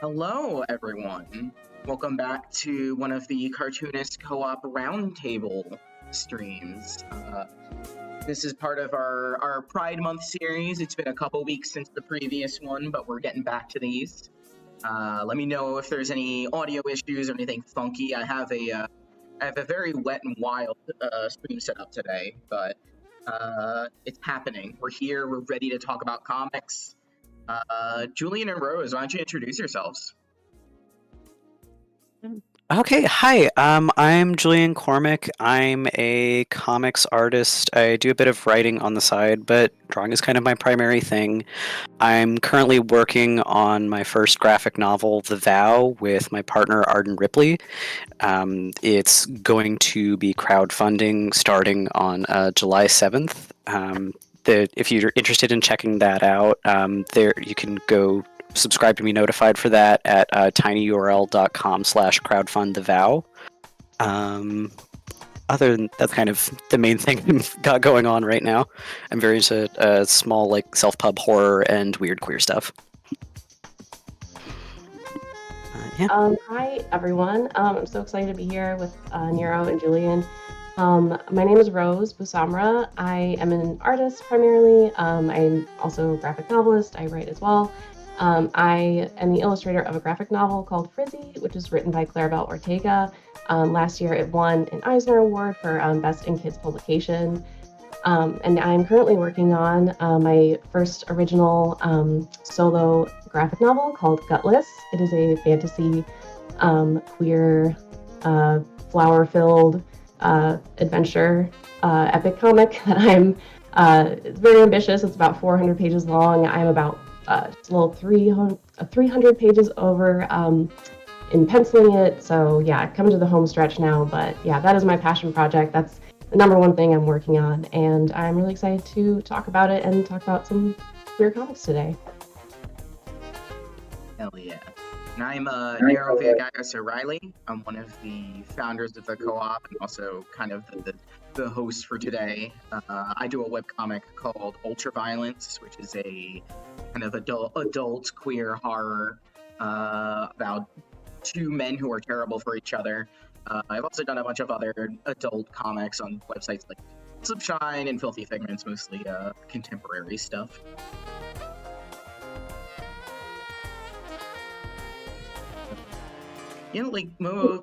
Hello, everyone. Welcome back to one of the Cartoonist co-op Roundtable streams. This is part of our Pride Month series. It's been a couple weeks since the previous one, but we're getting back to these. Let me know if there's any audio issues or anything funky. I have a very wet and wild stream set up today, but it's happening. We're here. We're ready to talk about comics. Julian and Rose, why don't you introduce yourselves? Okay, hi. I'm Julian Cormac. I'm a comics artist. I do a bit of writing on the side, but drawing is kind of my primary thing. I'm currently working on my first graphic novel, The Vow, with my partner Arden Ripley. It's going to be crowdfunding starting on July 7th. If you're interested in checking that out, there you can go subscribe to be notified for that at tinyurl.com/crowdfundthevow. Other than that's kind of the main thing I've got going on right now. I'm very into small like self-pub horror and weird queer stuff. Hi everyone. I'm so excited to be here with Nero and Julian. My name is Rose Bousamra. I am an artist primarily. I'm also a graphic novelist. I write as well. I am the illustrator of a graphic novel called PRIIIIIDE, which is written by Claribel Ortega. Last year it won an Eisner Award for Best in Kids Publication. And I'm currently working on my first original solo graphic novel called Gutless. It is a fantasy, queer, flower-filled adventure epic comic that it's very ambitious. It's about 400 pages long. I'm about just a little 300 pages over in penciling it. So yeah, coming to the home stretch now, but yeah, that is my passion project. That's the number one thing I'm working on, and I'm really excited to talk about it and talk about some queer comics today. Hell yeah. And I'm Nero Villagallos O'Reilly. I'm one of the founders of the co-op and also kind of the host for today. I do a webcomic called Ultraviolence, which is a kind of adult queer horror about two men who are terrible for each other. I've also done a bunch of other adult comics on websites like Slipshine and Filthy Figments, mostly contemporary stuff. You know, like,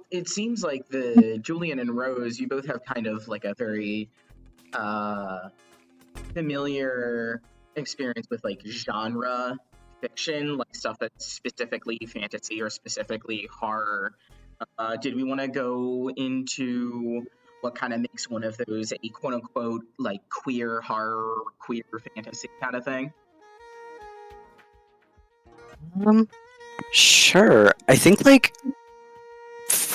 it seems like the Julian and Rose, you both have kind of like a very familiar experience with like genre fiction, like stuff that's specifically fantasy or specifically horror. Did we want to go into what kind of makes one of those a quote-unquote like queer horror, queer fantasy kind of thing? Sure. I think like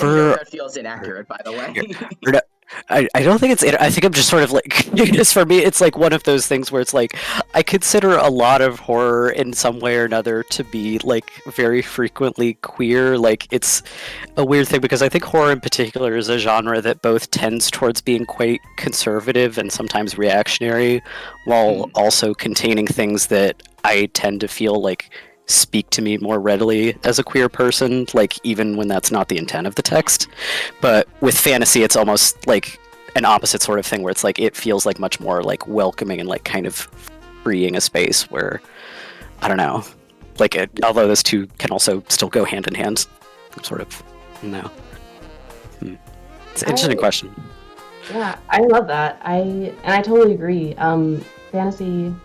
that feels inaccurate, by the way. I don't think it's. I think I'm just sort of like. Just for me, it's like one of those things where it's like I consider a lot of horror in some way or another to be like very frequently queer. Like it's a weird thing because I think horror in particular is a genre that both tends towards being quite conservative and sometimes reactionary, while also containing things that I tend to feel like speak to me more readily as a queer person, like even when that's not the intent of the text. But with fantasy, it's almost like an opposite sort of thing where it's like it feels like much more like welcoming and like kind of freeing a space where I don't know, like although those two can also still go hand in hand, sort of. No, it's an interesting question. Yeah, I love that. I totally agree. Fantasy,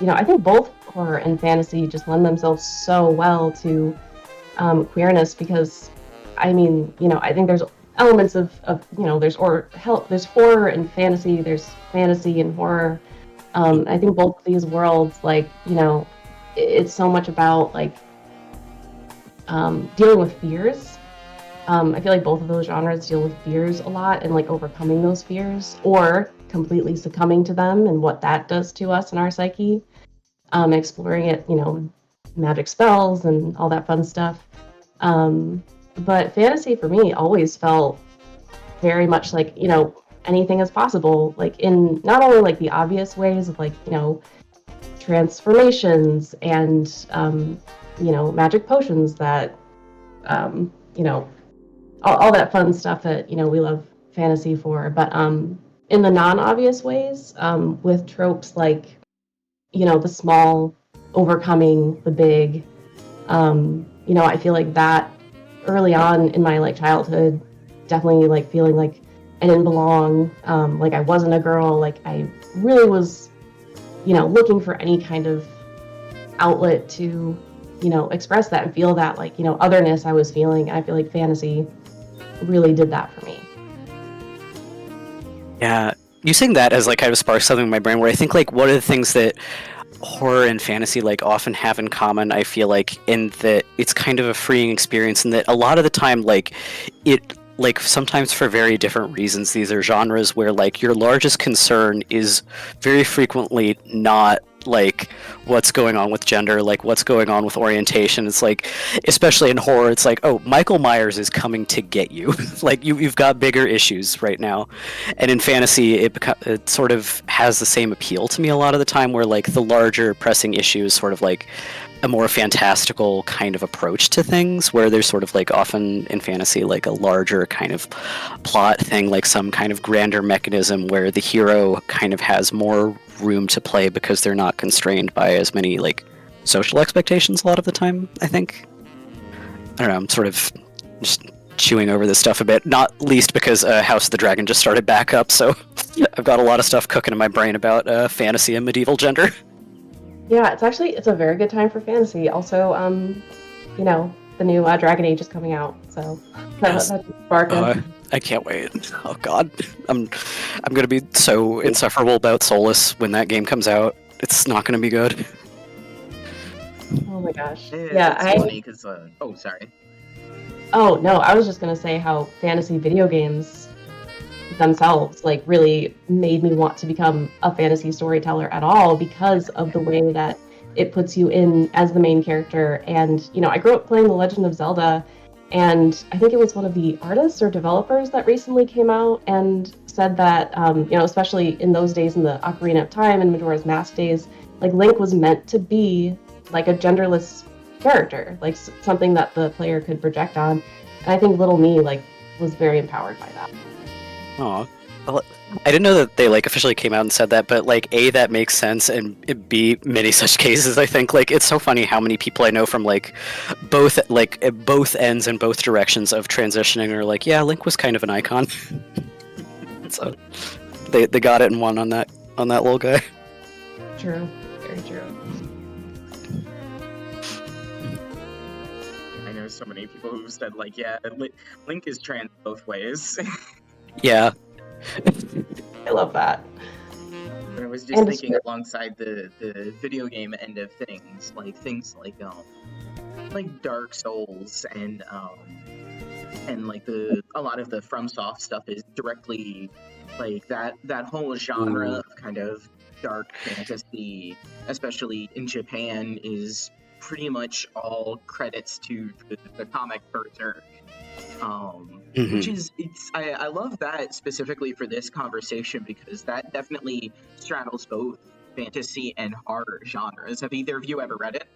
I think both horror and fantasy just lend themselves so well to queerness because, I think there's elements of there's horror and fantasy, there's fantasy and horror. I think both of these worlds, it's so much about dealing with fears. I feel like both of those genres deal with fears a lot and like overcoming those fears or completely succumbing to them and what that does to us in our psyche. Exploring it, magic spells and all that fun stuff. But fantasy for me always felt very much like, anything is possible, like in not only like the obvious ways of like, transformations and, magic potions that you know, all that fun stuff that, you know, we love fantasy for. But in the non-obvious ways, with tropes like, you know, the small overcoming the big, you know, I feel like that early on in my like childhood, definitely like feeling like I didn't belong, like I wasn't a girl, like I really was, you know, looking for any kind of outlet to, you know, express that and feel that like, you know, otherness I was feeling. I feel like fantasy really did that for me. Yeah, you saying that as like kind of sparked something in my brain where I think like one of the things that horror and fantasy like often have in common, I feel like, in that it's kind of a freeing experience, and that a lot of the time like it like sometimes for very different reasons these are genres where like your largest concern is very frequently not like what's going on with gender, like what's going on with orientation. It's like, especially in horror, it's like, oh, Michael Myers is coming to get you. Like you've got bigger issues right now. And in fantasy it sort of has the same appeal to me a lot of the time, where like the larger pressing issue is sort of like a more fantastical kind of approach to things, where there's sort of like often in fantasy like a larger kind of plot thing, like some kind of grander mechanism where the hero kind of has more room to play because they're not constrained by as many like social expectations a lot of the time, I think. I don't know, I'm sort of just chewing over this stuff a bit, not least because House of the Dragon just started back up, so I've got a lot of stuff cooking in my brain about fantasy and medieval gender. Yeah, it's a very good time for fantasy. Also, you know, the new Dragon Age is coming out, so Yes. that's sparking. I can't wait. Oh god, I'm gonna be so insufferable about Solus when that game comes out. It's not gonna be good. Oh my gosh. It's Yeah, funny because oh, sorry. Oh no, I was just gonna say how fantasy video games themselves like really made me want to become a fantasy storyteller at all, because of the way that it puts you in as the main character. And you know, I grew up playing The Legend of Zelda, and I think it was one of the artists or developers that recently came out and said that you know, especially in those days, in the Ocarina of Time and Majora's Mask days, like Link was meant to be like a genderless character, like something that the player could project on. And I think little me like was very empowered by that. Aw. Well, I didn't know that they like officially came out and said that, but like A, that makes sense, and B, many such cases. I think like it's so funny how many people I know from like both ends and both directions of transitioning are like, yeah, Link was kind of an icon. So they got it and won on that little guy. True, very true. I know so many people who've said like, yeah, Link is trans both ways. Yeah. I love that. But I was just thinking alongside the video game end of things like Dark Souls and like a lot of the FromSoft stuff is directly like that whole genre of kind of dark fantasy, especially in Japan, is pretty much all credits to the comic Berserk. Which is, I love that specifically for this conversation, because that definitely straddles both fantasy and horror genres. Have either of you ever read it?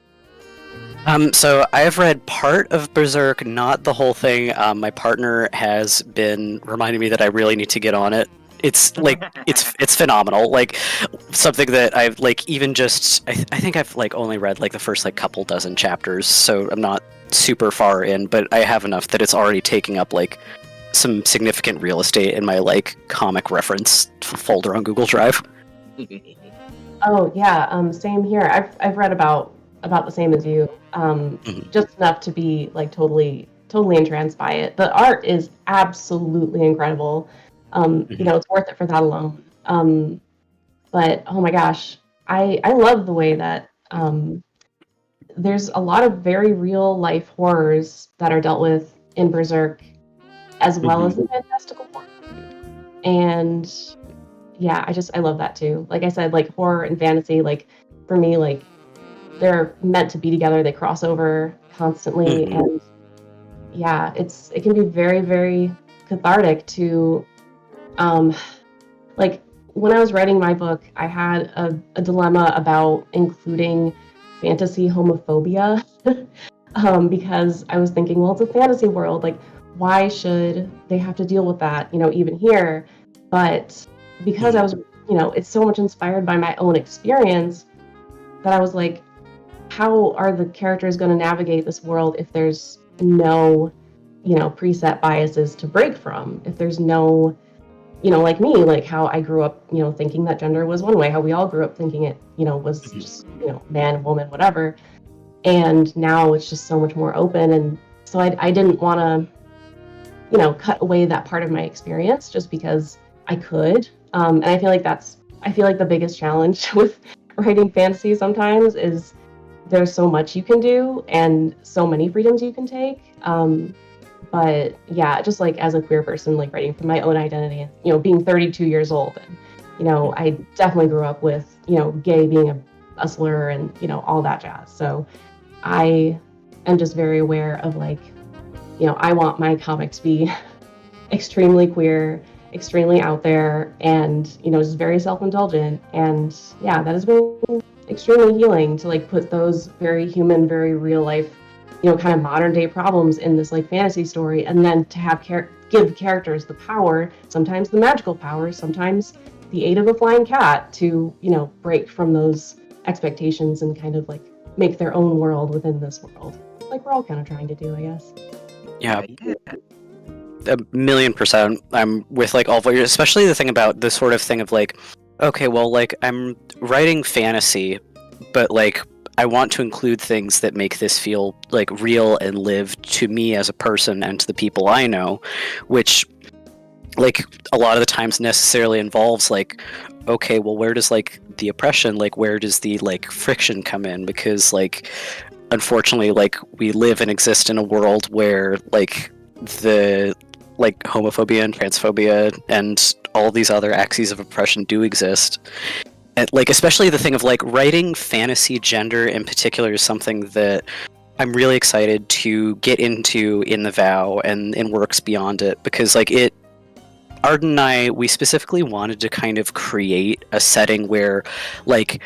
So I have read part of Berserk, not the whole thing. My partner has been reminding me that I really need to get on it. It's like it's phenomenal. Like something that I've like even just I think I've like only read like the first like couple dozen chapters, so I'm not super far in, but I have enough that it's already taking up like some significant real estate in my like comic reference folder on Google Drive. Oh yeah, same here. I've read about the same as you. Just enough to be like totally entranced by it. The art is absolutely incredible. You know, it's worth it for that alone. But oh my gosh, I love the way that there's a lot of very real life horrors that are dealt with in Berserk, as well as the fantastical one. And yeah, I love that too. Like I said, like horror and fantasy, like for me, like they're meant to be together. They cross over constantly, and yeah, it can be very, very cathartic to like when I was writing my book, I had a dilemma about including fantasy homophobia because I was thinking, well, it's a fantasy world. Like, why should they have to deal with that, even here? But because I was, it's so much inspired by my own experience that I was like, how are the characters going to navigate this world if there's no, preset biases to break from? If there's no, like me, like how I grew up, thinking that gender was one way, how we all grew up thinking it, was just, man, woman, whatever. And now it's just so much more open. And so I didn't want to, cut away that part of my experience just because I could. And I feel like the biggest challenge with writing fantasy sometimes is there's so much you can do and so many freedoms you can take. But yeah, just like as a queer person, like writing from my own identity and, being 32 years old and, I definitely grew up with, gay being a slur and, all that jazz. So I am just very aware of like, I want my comics to be extremely queer, extremely out there, and, just very self-indulgent. And yeah, that has been extremely healing to like put those very human, very real life, kind of modern day problems in this like fantasy story, and then to have give characters the power, sometimes the magical power, sometimes the aid of a flying cat to, break from those expectations and kind of like make their own world within this world. Like we're all kind of trying to do, I guess. Yeah. 1,000,000%. I'm with like all of what you're, especially the thing about the sort of thing of like, okay, well, like I'm writing fantasy, but like I want to include things that make this feel like real and lived to me as a person and to the people I know, which like a lot of the times necessarily involves like, okay, well, where does like the oppression, like where does the like friction come in? Because like unfortunately, like we live and exist in a world where like the like homophobia and transphobia and all these other axes of oppression do exist. And, like, especially the thing of like writing fantasy gender in particular is something that I'm really excited to get into in the VOW and in works beyond it, because like Arden and I, we specifically wanted to kind of create a setting where like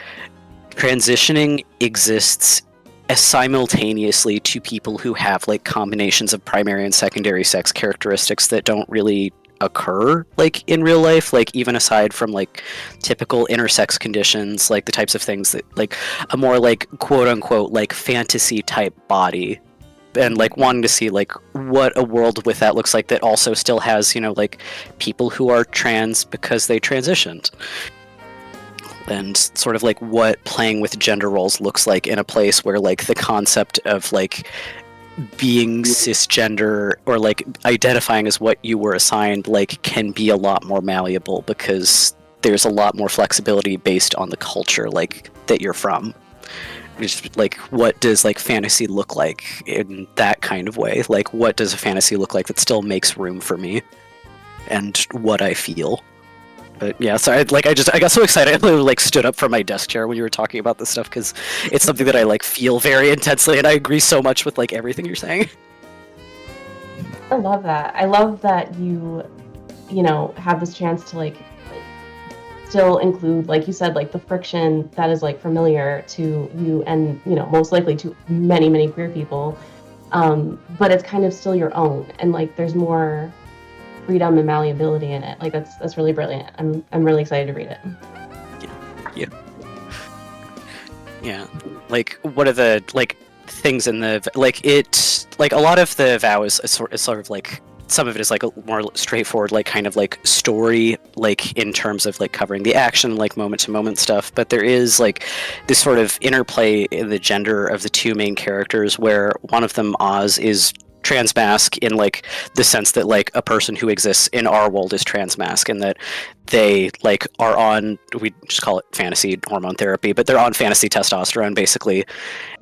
transitioning exists as simultaneously to people who have like combinations of primary and secondary sex characteristics that don't really occur like in real life, like even aside from like typical intersex conditions, like the types of things that like a more like quote unquote like fantasy type body, and like wanting to see like what a world with that looks like that also still has, like people who are trans because they transitioned, and sort of like what playing with gender roles looks like in a place where like the concept of like being cisgender or like identifying as what you were assigned like can be a lot more malleable, because there's a lot more flexibility based on the culture like that you're from. Just like what does like fantasy look like in that kind of way? Like what does a fantasy look like that still makes room for me and what I feel? But yeah, so I got so excited, I literally like stood up from my desk chair when you were talking about this stuff, because it's something that I like feel very intensely, and I agree so much with like everything you're saying. I love that. I love that you have this chance to like still include, like you said, like the friction that is like familiar to you and most likely to many, many queer people, but it's kind of still your own, and like there's more freedom and malleability in it. Like that's really brilliant. I'm really excited to read it. Yeah. Like what are the like things in the like it like a lot of the VOW is sort of like some of it is like a more straightforward like kind of like story, like in terms of like covering the action, like moment to moment stuff, but there is like this sort of interplay in the gender of the two main characters, where one of them, Oz, is transmasc in like the sense that like a person who exists in our world is transmasc, and that they like are on, we just call it fantasy hormone therapy, but they're on fantasy testosterone basically.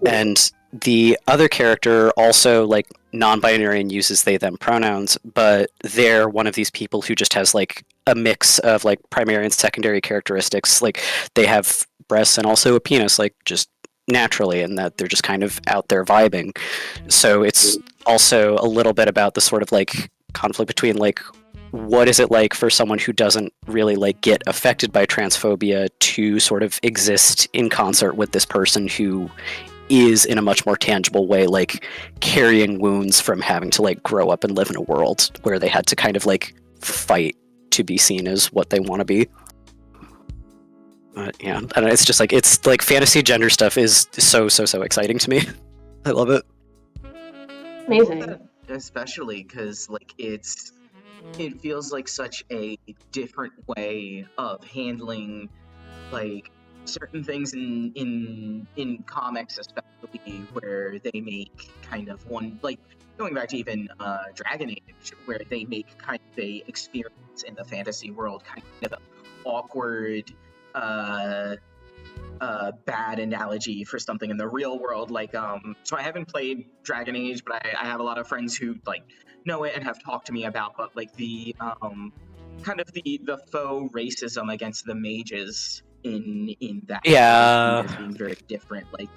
And the other character also like non-binary and uses they them pronouns, but they're one of these people who just has like a mix of like primary and secondary characteristics. Like they have breasts and also a penis, like just naturally, and that they're just kind of out there vibing. So it's also a little bit about the sort of like conflict between like what is it like for someone who doesn't really like get affected by transphobia to sort of exist in concert with this person who is in a much more tangible way, like carrying wounds from having to like grow up and live in a world where they had to kind of like fight to be seen as what they want to be. Yeah, I don't know, it's just like, it's like fantasy gender stuff is so exciting to me. I love it. Amazing. Especially because like it feels like such a different way of handling like certain things in comics, especially where they make kind of one, like going back to even Dragon Age, where they make kind of a experience in the fantasy world kind of an awkward bad analogy for something in the real world. Like so I haven't played Dragon Age, but I have a lot of friends who like know it and have talked to me about, but like the kind of the faux racism against the mages in that as being very different. Like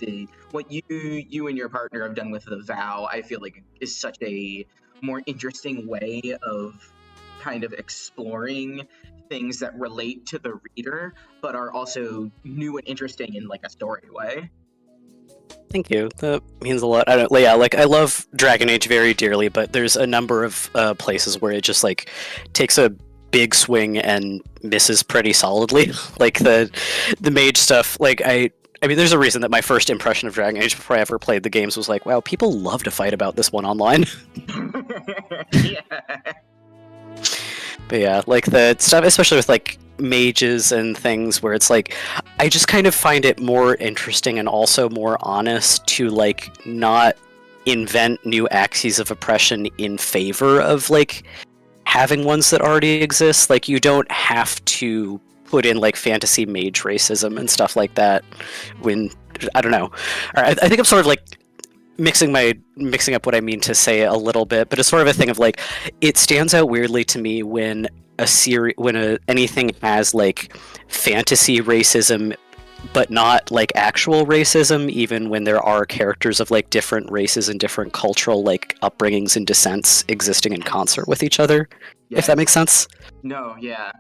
what you and your partner have done with the Vow, I feel like is such a more interesting way of kind of exploring things that relate to the reader but are also new and interesting in like a story way. Thank you. That means a lot. I love Dragon Age very dearly, but there's a number of places where it just like takes a big swing and misses pretty solidly. Like the mage stuff, like I mean, there's a reason that my first impression of Dragon Age before I ever played the games was like, wow, people love to fight about this one online. Yeah. But yeah, like the stuff, especially with like mages and things where it's like, I just kind of find it more interesting and also more honest to like not invent new axes of oppression in favor of like having ones that already exist. Like you don't have to put in like fantasy mage racism and stuff like that when, I don't know. I think I'm sort of like mixing up what I mean to say a little bit, but it's sort of a thing of like, it stands out weirdly to me when anything has like fantasy racism but not like actual racism, even when there are characters of like different races and different cultural like upbringings and descents existing in concert with each other. Yes. If that makes sense. No, yeah,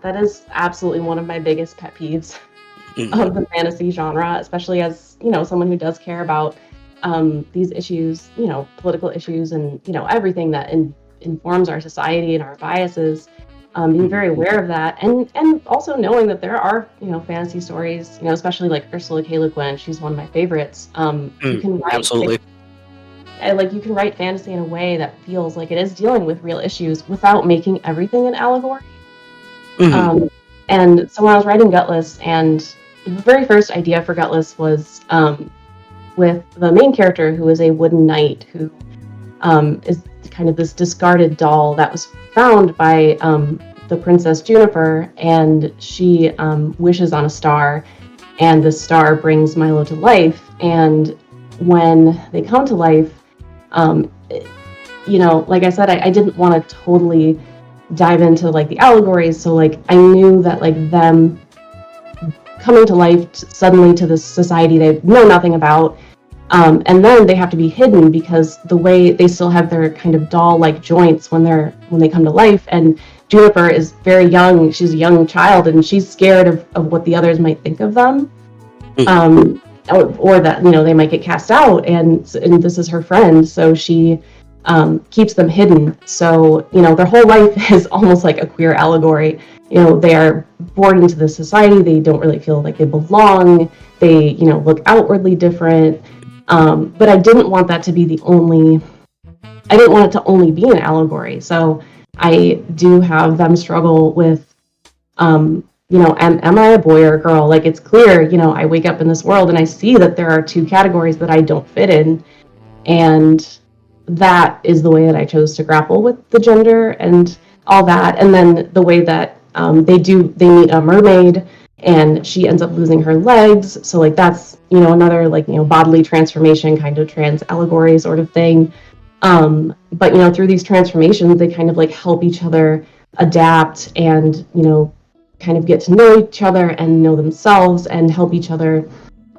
that is absolutely one of my biggest pet peeves of the fantasy genre, especially as, you know, someone who does care about these issues, you know, political issues and, you know, everything that informs our society and our biases, being very aware of that, and also knowing that there are, you know, fantasy stories, you know, especially like Ursula K. Le Guin, she's one of my favorites. You can write, absolutely. like you can write fantasy in a way that feels like it is dealing with real issues without making everything an allegory. And so when I was writing Gutless, and the very first idea for Gutless was with the main character, who is a wooden knight who is kind of this discarded doll that was found by the princess Juniper, and she wishes on a star, and the star brings Milo to life. And when they come to life, you know, like I said, I didn't want to totally dive into like the allegories, so like I knew that like them coming to life suddenly to this society they know nothing about, and then they have to be hidden because the way they still have their kind of doll-like joints when they come to life, and Juniper is very young, she's a young child, and she's scared of what the others might think of them, or that, you know, they might get cast out, and this is her friend, so she keeps them hidden. So, you know, their whole life is almost like a queer allegory. You know, they are born into the society, they don't really feel like they belong, they, you know, look outwardly different, but I didn't want that to be I didn't want it to only be an allegory. So I do have them struggle with, you know, am I a boy or a girl? Like, it's clear, you know, I wake up in this world and I see that there are two categories that I don't fit in, and that is the way that I chose to grapple with the gender and all that. And then the way that they meet a mermaid, and she ends up losing her legs. So like that's, you know, another like, you know, bodily transformation kind of trans allegory sort of thing. But, you know, through these transformations, they kind of like help each other adapt and, you know, kind of get to know each other and know themselves and help each other,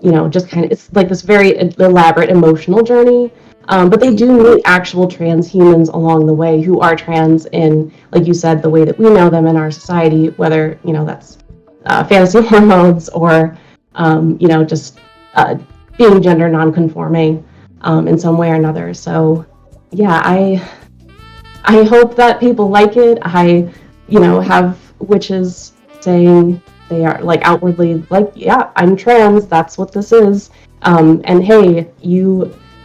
you know, just kind of, it's like this very elaborate emotional journey. But they do meet actual trans humans along the way who are trans in, like you said, the way that we know them in our society, whether, you know, that's fantasy hormones or, you know, just being gender non-conforming in some way or another. So yeah, I hope that people like it. I, have witches saying they are like outwardly like, yeah, I'm trans, that's what this is. And hey,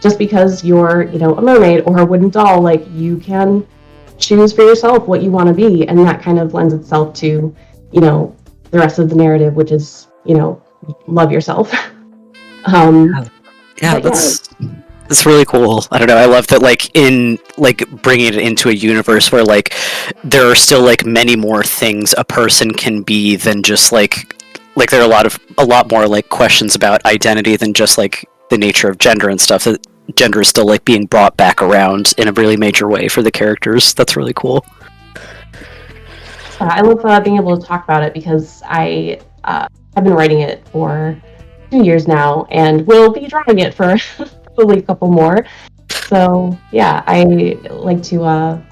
just because you're, a mermaid or a wooden doll, like you can choose for yourself what you want to be. And that kind of lends itself to, the rest of the narrative, which is, love yourself. Yeah, that's really cool. I don't know. I love that, like, in like bringing it into a universe where like there are still like many more things a person can be than just like there are a lot more like questions about identity than just like the nature of gender and stuff. That gender is still like being brought back around in a really major way for the characters. That's really cool. I love being able to talk about it because I have been writing it for 2 years now and will be drawing it for probably a couple more. So yeah, I like to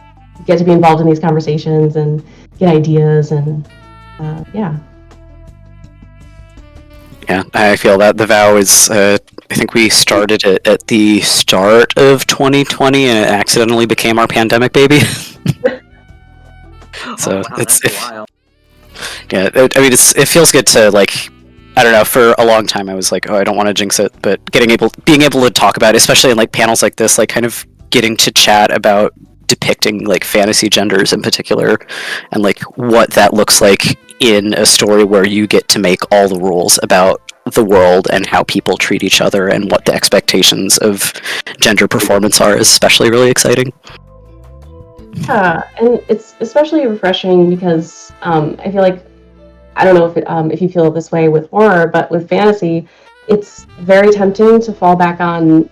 get to be involved in these conversations and get ideas and yeah. Yeah, I feel that the vow is. I think we started it at the start of 2020, and it accidentally became our pandemic baby. So wow, that's wild. Yeah. I mean, it feels good to like. I don't know. For a long time, I was like, "Oh, I don't want to jinx it," but being able to talk about it, especially in like panels like this, like kind of getting to chat about depicting like fantasy genders in particular, and like what that looks like in a story where you get to make all the rules about the world and how people treat each other and what the expectations of gender performance are, is especially really exciting. Yeah, and it's especially refreshing because I feel like, I don't know if you feel this way with horror, but with fantasy, it's very tempting to fall back on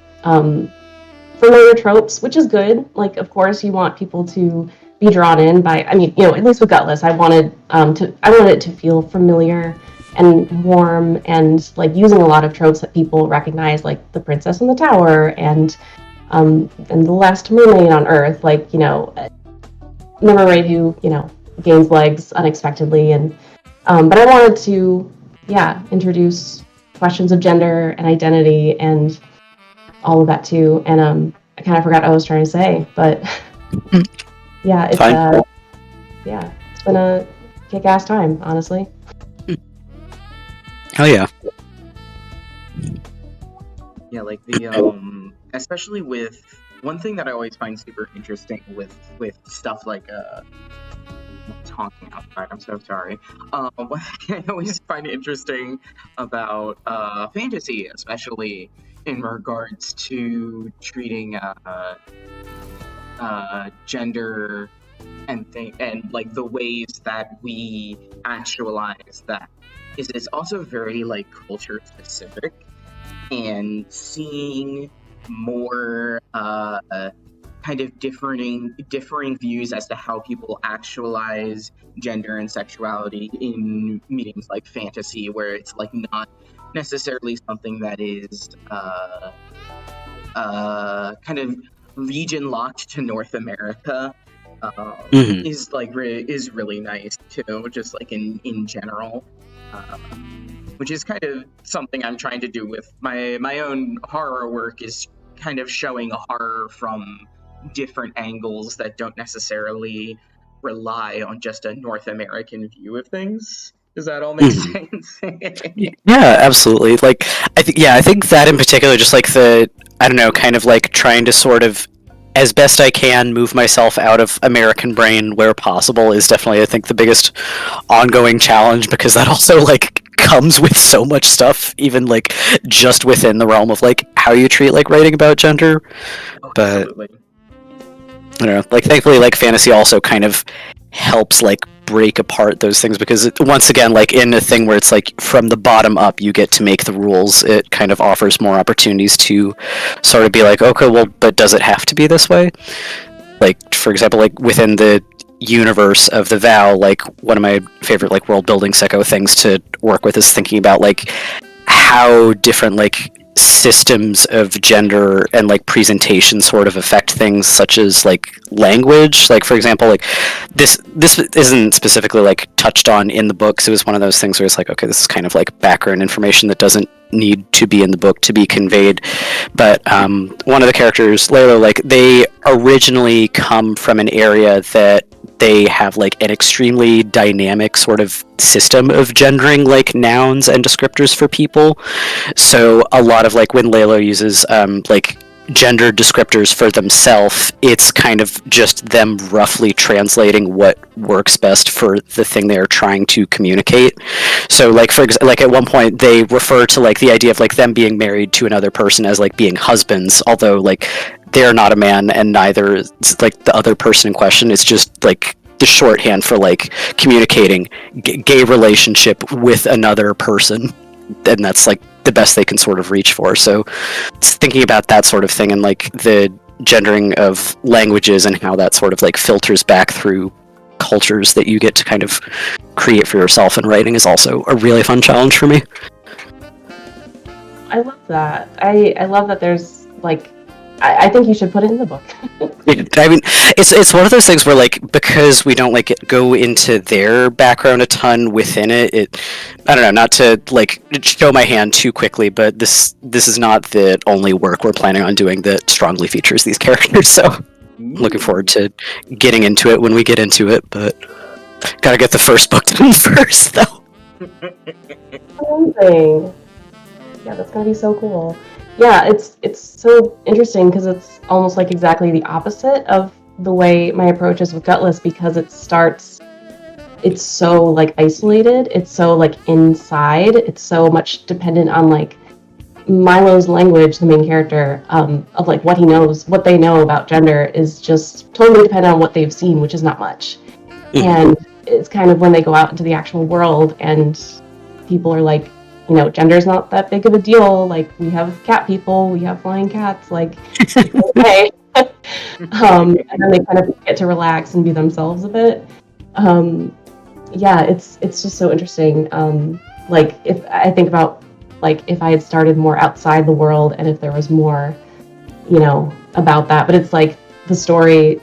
familiar tropes, which is good. Like, of course, you want people to be drawn in by. I mean, at least with Gutless, I wanted it to feel familiar and warm, and like using a lot of tropes that people recognize, like the Princess in the Tower and the Last Mermaid on Earth, like the mermaid who gains legs unexpectedly and. But I wanted to, introduce questions of gender and identity and all of that too. And I kind of forgot what I was trying to say, but yeah, it's it's been a kick-ass time, honestly. Hell yeah. Yeah, like the especially with one thing that I always find super interesting with stuff like talking outside, I'm so sorry. What I always find interesting about fantasy, especially in regards to treating gender and like the ways that we actualize that, is it's also very like culture specific, and seeing more kind of differing views as to how people actualize gender and sexuality in mediums like fantasy, where it's like not necessarily something that is kind of region locked to North America, is really nice too, just like in general, which is kind of something I'm trying to do with my own horror work, is kind of showing a horror from different angles that don't necessarily rely on just a North American view of things. Does that all make sense? Yeah, absolutely. Like, I think that in particular, just like I don't know, kind of like trying to sort of, as best I can, move myself out of American brain where possible is definitely, I think, the biggest ongoing challenge, because that also like comes with so much stuff, even like just within the realm of like how you treat like writing about gender. But Absolutely. I don't know, like thankfully like fantasy also kind of helps like break apart those things, because once again, like in a thing where it's like from the bottom up you get to make the rules, it kind of offers more opportunities to sort of be like, okay, well, but does it have to be this way? Like, for example, like within the universe of the vow, like one of my favorite like world building sicko things to work with is thinking about like how different like systems of gender and like presentation sort of affect things such as like language. Like, for example, like this isn't specifically like touched on in the books. It was one of those things where it's like, okay, this is kind of like background information that doesn't need to be in the book to be conveyed. But one of the characters, Laylo, like they originally come from an area that they have like an extremely dynamic sort of system of gendering like nouns and descriptors for people. So a lot of like when Laylo uses like gender descriptors for themselves, it's kind of just them roughly translating what works best for the thing they are trying to communicate. So like like at one point they refer to like the idea of like them being married to another person as like being husbands, although like they're not a man and neither is like the other person in question. It's just like the shorthand for like communicating gay relationship with another person, and that's like the best they can sort of reach for. So it's thinking about that sort of thing and like the gendering of languages and how that sort of like filters back through cultures that you get to kind of create for yourself in writing is also a really fun challenge for me. I love that. I love that there's like, I think you should put it in the book. I mean, it's one of those things where like because we don't like go into their background a ton within it. I don't know, not to like show my hand too quickly, but this is not the only work we're planning on doing that strongly features these characters. So I'm looking forward to getting into it when we get into it, but gotta get the first book done first, though. Amazing. Yeah, that's gonna be so cool. Yeah, it's so interesting because it's almost like exactly the opposite of the way my approach is with Gutless, because it's so like isolated, it's so like inside, it's so much dependent on like Milo's language, the main character, of like what he knows, what they know about gender is just totally dependent on what they've seen, which is not much. And it's kind of when they go out into the actual world and people are like, you know, gender's not that big of a deal. Like, we have cat people, we have flying cats, like, okay. And then they kind of get to relax and be themselves a bit. Yeah, it's just so interesting. Like, if I think about, like, if I had started more outside the world and if there was more, you know, about that. But it's like the story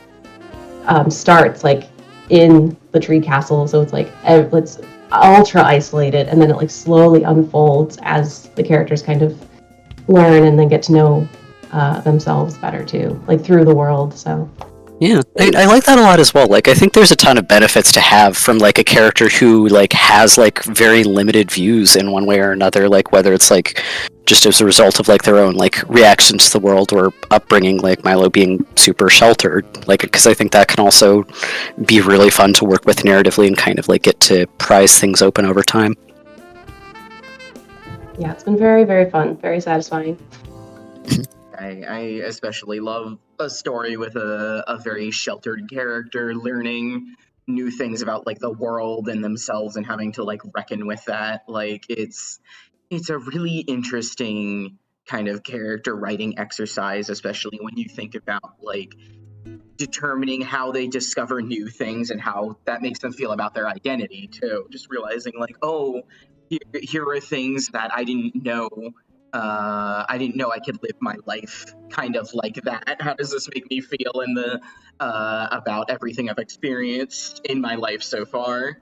starts, like, in the tree castle. So it's like, it's ultra isolated, and then it like slowly unfolds as the characters kind of learn and then get to know themselves better too, like through the world. So yeah, I like that a lot as well. Like, I think there's a ton of benefits to have from like a character who like has like very limited views in one way or another, like whether it's like just as a result of like their own like reactions to the world or upbringing, like Milo being super sheltered, like, because I think that can also be really fun to work with narratively and kind of like get to prise things open over time. Yeah, it's been very, very fun, very satisfying. I especially love a story with a very sheltered character learning new things about like the world and themselves and having to like reckon with that. Like, it's a really interesting kind of character writing exercise, especially when you think about like determining how they discover new things and how that makes them feel about their identity too. Just realizing like, oh, here are things that I didn't know. I didn't know I could live my life kind of like that. How does this make me feel in the about everything I've experienced in my life so far?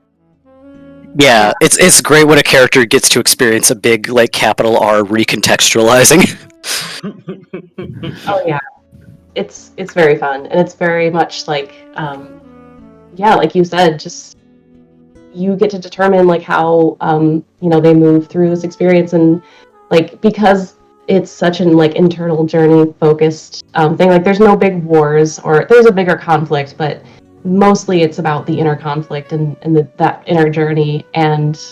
Yeah, it's great when a character gets to experience a big like capital R recontextualizing. Oh yeah, it's very fun, and it's very much like yeah, like you said, just you get to determine like how you know, they move through this experience, and like because it's such an like internal journey focused thing, like there's no big wars, or there's a bigger conflict, but mostly it's about the inner conflict and that inner journey. And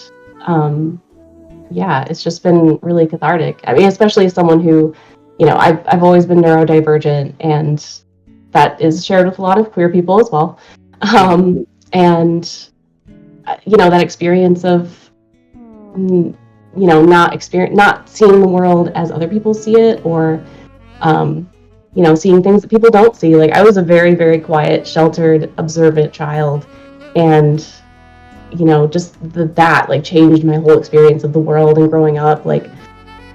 yeah, it's just been really cathartic. I mean, especially as someone who, you know, I've always been neurodivergent, and that is shared with a lot of queer people as well. And you know, that experience of you know, not seeing the world as other people see it, or you know, seeing things that people don't see. Like, I was a very, very quiet, sheltered, observant child, and you know, just that like changed my whole experience of the world and growing up. Like,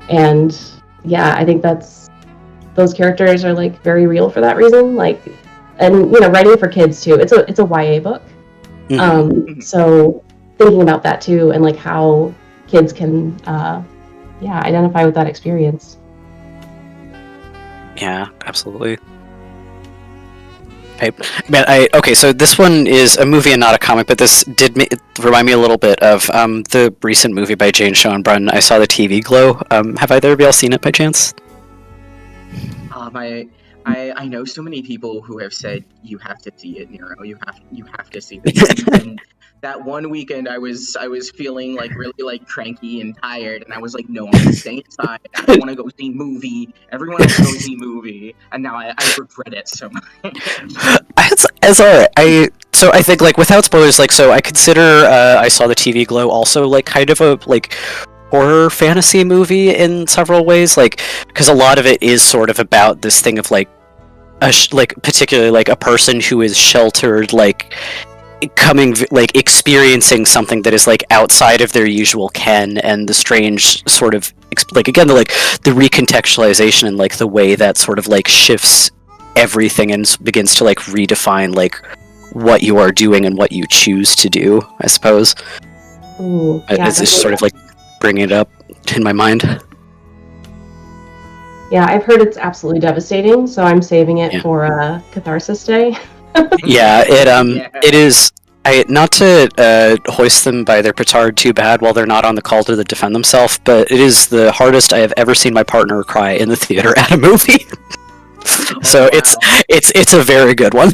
and yeah, I think those characters are like very real for that reason. Like, and you know, writing for kids too. It's a YA book, so thinking about that too, and like how kids can identify with that experience. Yeah, absolutely. Okay, so this one is a movie and not a comic, but this did remind me a little bit of the recent movie by Jane Schoenbrunn. I saw the TV Glow. Have either of y'all seen it by chance? I know so many people who have said you have to see it, Nero. You have to see this. And that one weekend, I was feeling like really like cranky and tired, and I was like, no, I'm gonna stay inside. I don't want to go see movie. Everyone else goes see movie, and now I regret it so much. It's alright. So I think, like, without spoilers, like, so I consider I saw the TV Glow also like kind of a like horror fantasy movie in several ways, like, because a lot of it is sort of about this thing of like particularly like a person who is sheltered, like experiencing something that is like outside of their usual ken, and the strange sort of like, again, the recontextualization and like the way that sort of like shifts everything and begins to like redefine like what you are doing and what you choose to do, I suppose. Ooh, It's just sort of like bringing it up in my mind. Yeah, I've heard it's absolutely devastating, so I'm saving it for Catharsis Day. Yeah, it is. Not to hoist them by their petard too bad while they're not on the call to defend themselves, but it is the hardest I have ever seen my partner cry in the theater at a movie. So wow. It's a very good one.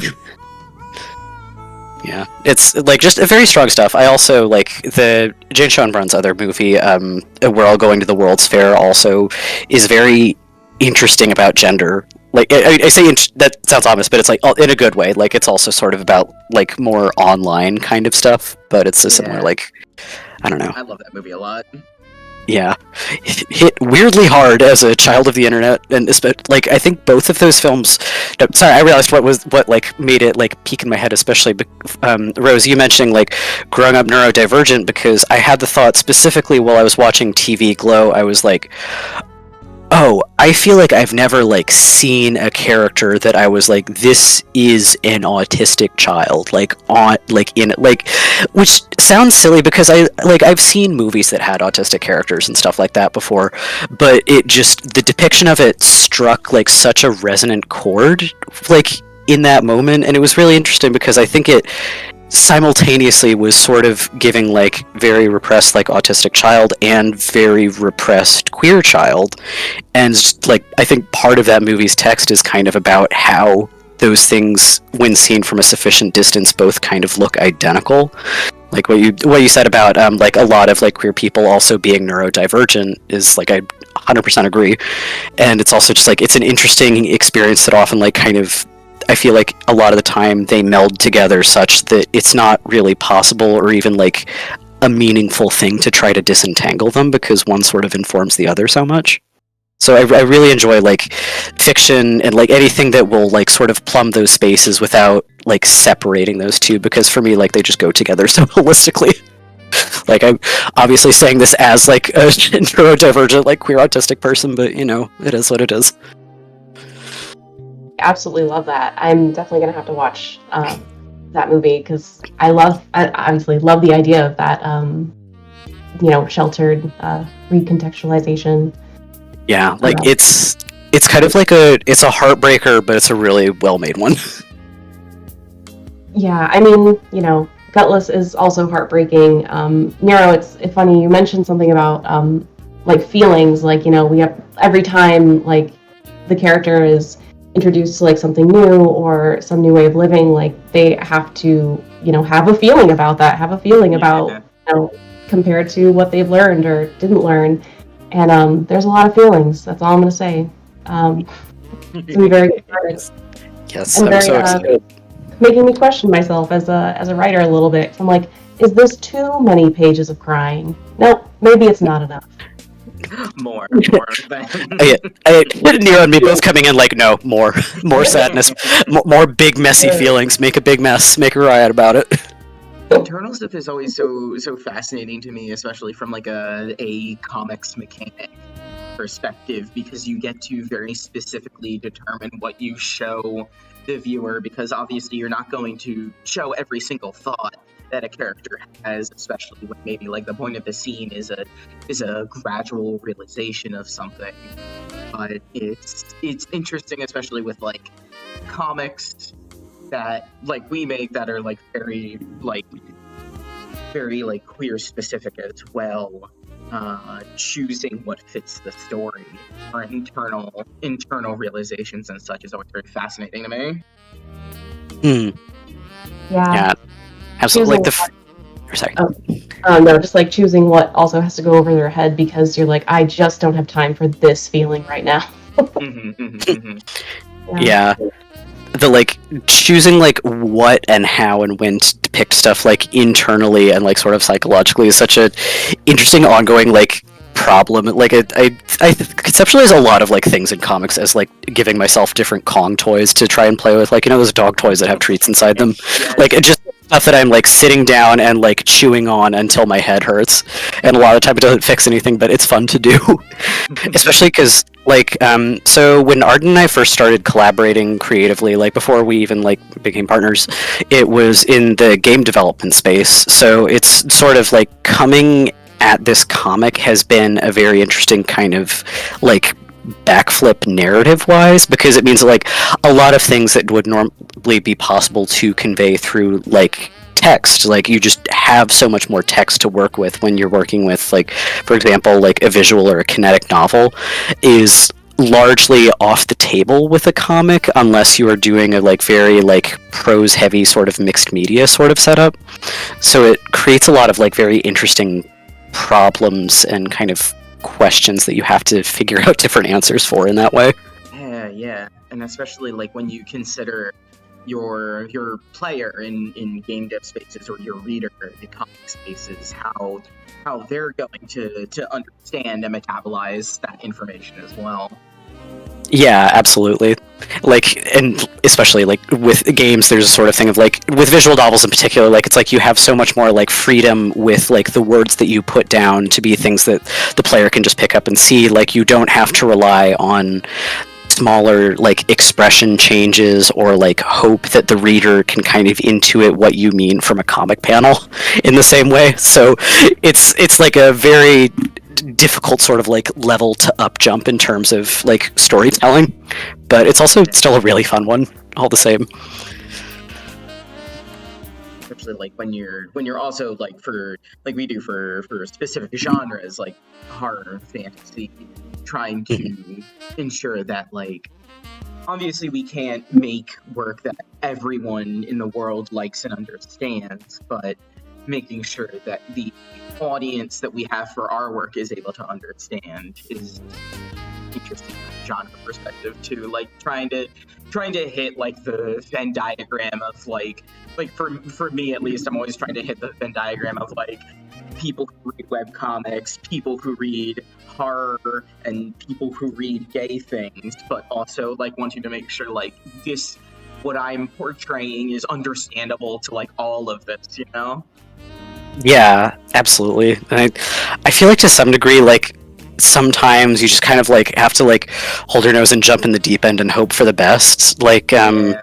Yeah, it's like just a very strong stuff. I also like the Jane Schoenbrunn's other movie, We're All Going to the World's Fair, also is very interesting about gender. Like I say, that sounds obvious, but it's like in a good way. Like it's also sort of about like more online kind of stuff, but it's a similar like, I don't know. I love that movie a lot. Yeah, hit weirdly hard as a child of the internet, and like I think both of those films. No, sorry, I realized what like made it like peak in my head, especially Rose, you mentioning like growing up neurodivergent, because I had the thought specifically while I was watching TV Glow. I was like, oh, I feel like I've never like seen a character that I was like, this is an autistic child, which sounds silly because I've seen movies that had autistic characters and stuff like that before, but the depiction of it struck like such a resonant chord like in that moment, and it was really interesting because I think it simultaneously was sort of giving like very repressed like autistic child and very repressed queer child, and like I think part of that movie's text is kind of about how those things, when seen from a sufficient distance, both kind of look identical. Like what you said about like a lot of like queer people also being neurodivergent is like I 100% agree, and it's also just like it's an interesting experience that often like kind of, I feel like a lot of the time they meld together such that it's not really possible or even like a meaningful thing to try to disentangle them, because one sort of informs the other so much. So I really enjoy like fiction and like anything that will like sort of plumb those spaces without like separating those two, because for me like they just go together so holistically. Like I'm obviously saying this as like a neurodivergent like queer autistic person, but you know, it is what it is. Absolutely love that. I'm definitely gonna have to watch that movie because I obviously love the idea of that sheltered recontextualization. Yeah, like it's kind of like it's a heartbreaker, but it's a really well made one. Yeah, I mean, Gutless is also heartbreaking. Nero, it's funny you mentioned something about like feelings, like we have every time like the character is introduced to like something new or some new way of living, like they have to have a feeling about that, about compared to what they've learned or didn't learn, and there's a lot of feelings. That's all I'm gonna say. It's been very good. Yes, and I'm so excited. Making me question myself as a writer a little bit. I'm like, is this too many pages of crying? Nope, maybe it's not enough. More. Nero and me both coming in like, no, more sadness, more big messy feelings. Make a big mess, make a riot about it. Internal stuff is always so fascinating to me, especially from like a comics mechanic perspective, because you get to very specifically determine what you show the viewer, because obviously you're not going to show every single thought that a character has, especially when maybe like the point of the scene is a gradual realization of something. But it's interesting, especially with like comics that like we make that are like very queer specific as well. Choosing what fits the story or internal realizations and such is always very fascinating to me. Yeah, absolutely. Sorry. No, just like choosing what also has to go over their head because you're like, I just don't have time for this feeling right now. Yeah. The like choosing like what and how and when to depict stuff like internally and like sort of psychologically is such a interesting ongoing like problem. Like I conceptualize a lot of like things in comics as like giving myself different Kong toys to try and play with, like, you know, those dog toys that have treats inside them. Like just stuff that I'm like sitting down and like chewing on until my head hurts, and a lot of the time it doesn't fix anything, but it's fun to do. Especially because like so when Arden and I first started collaborating creatively, like before we even like became partners, it was in the game development space. So it's sort of like coming at this comic has been a very interesting kind of like backflip narrative wise, because it means like a lot of things that would normally be possible to convey through like text, like you just have so much more text to work with when you're working with, like, for example, like a visual or a kinetic novel is largely off the table with a comic unless you are doing a like very like prose heavy sort of mixed media sort of setup. So it creates a lot of like very interesting problems and kind of questions that you have to figure out different answers for in that way. Yeah, and especially like when you consider your player in game dev spaces or your reader in comic spaces, how they're going to understand and metabolize that information as well. Yeah, absolutely. Like, and especially like with games, there's a sort of thing of like with visual novels in particular, like it's like you have so much more like freedom with like the words that you put down to be things that the player can just pick up and see. Like you don't have to rely on smaller like expression changes or like hope that the reader can kind of intuit what you mean from a comic panel in the same way. So it's like a very difficult sort of like level to up jump in terms of like storytelling, but it's also still a really fun one all the same. Especially like when you're also like for like we do for specific genres like horror, fantasy, trying to ensure that like obviously we can't make work that everyone in the world likes and understands, but making sure that the audience that we have for our work is able to understand is interesting from a genre perspective too. Like trying to hit like the Venn diagram of like for me at least, I'm always trying to hit the Venn diagram of like people who read webcomics, people who read horror, and people who read gay things, but also like wanting to make sure like this what I'm portraying is understandable to like all of this, you know? Yeah, absolutely. And I feel like to some degree, like sometimes you just kind of like have to like hold your nose and jump in the deep end and hope for the best. Like a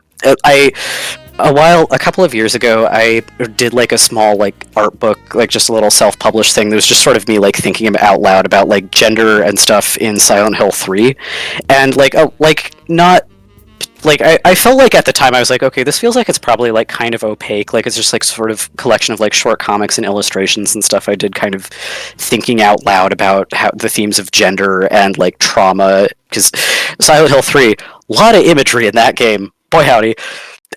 couple of years ago, I did like a small like art book, like just a little self-published thing that was just sort of me like thinking out loud about like gender and stuff in Silent Hill 3, and not. Like, I felt like at the time I was like, okay, this feels like it's probably like kind of opaque. Like it's just like sort of collection of like short comics and illustrations and stuff I did kind of thinking out loud about how the themes of gender and like trauma, because Silent Hill 3, a lot of imagery in that game, boy howdy,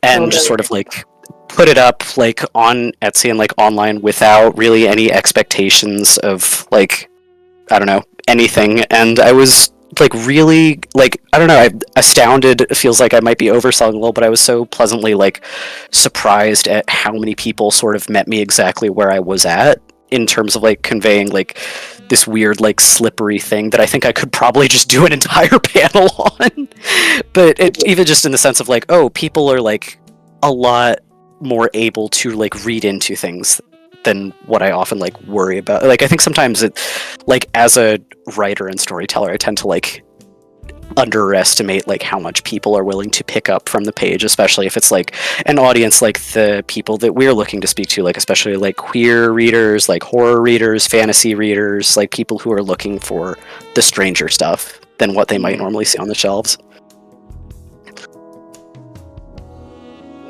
and just sort of like put it up like on Etsy and like online without really any expectations of like, I don't know, anything. And I was like really like, I don't know, I'm astounded. It feels like I might be overselling a little, but I was so pleasantly like surprised at how many people sort of met me exactly where I was at in terms of like conveying like this weird like slippery thing that I think I could probably just do an entire panel on. But it even just in the sense of like, oh, people are like a lot more able to like read into things than what I often like worry about. Like I think sometimes it, like as a writer and storyteller, I tend to like underestimate like how much people are willing to pick up from the page, especially if it's like an audience like the people that we're looking to speak to, like especially like queer readers, like horror readers, fantasy readers, like people who are looking for the stranger stuff than what they might normally see on the shelves.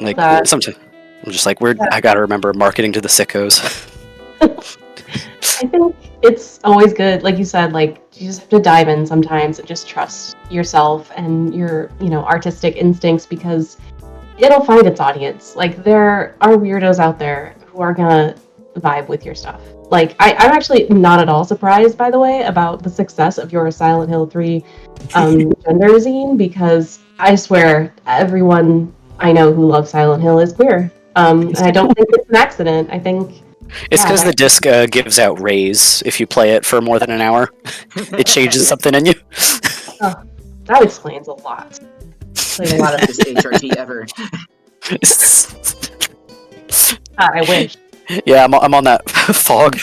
Like sometimes I'm just like, I gotta remember marketing to the sickos. I think it's always good, like you said, like you just have to dive in sometimes and just trust yourself and your, artistic instincts, because it'll find its audience. Like there are weirdos out there who are gonna vibe with your stuff. Like I'm actually not at all surprised, by the way, about the success of your Silent Hill 3 gender zine, because I swear everyone I know who loves Silent Hill is queer. And I don't think it's an accident. I think it's because the disc gives out rays if you play it for more than an hour. It changes something in you. Oh, that explains a lot. Played a lot of this HRT ever. I wish. Yeah, I'm on that fog.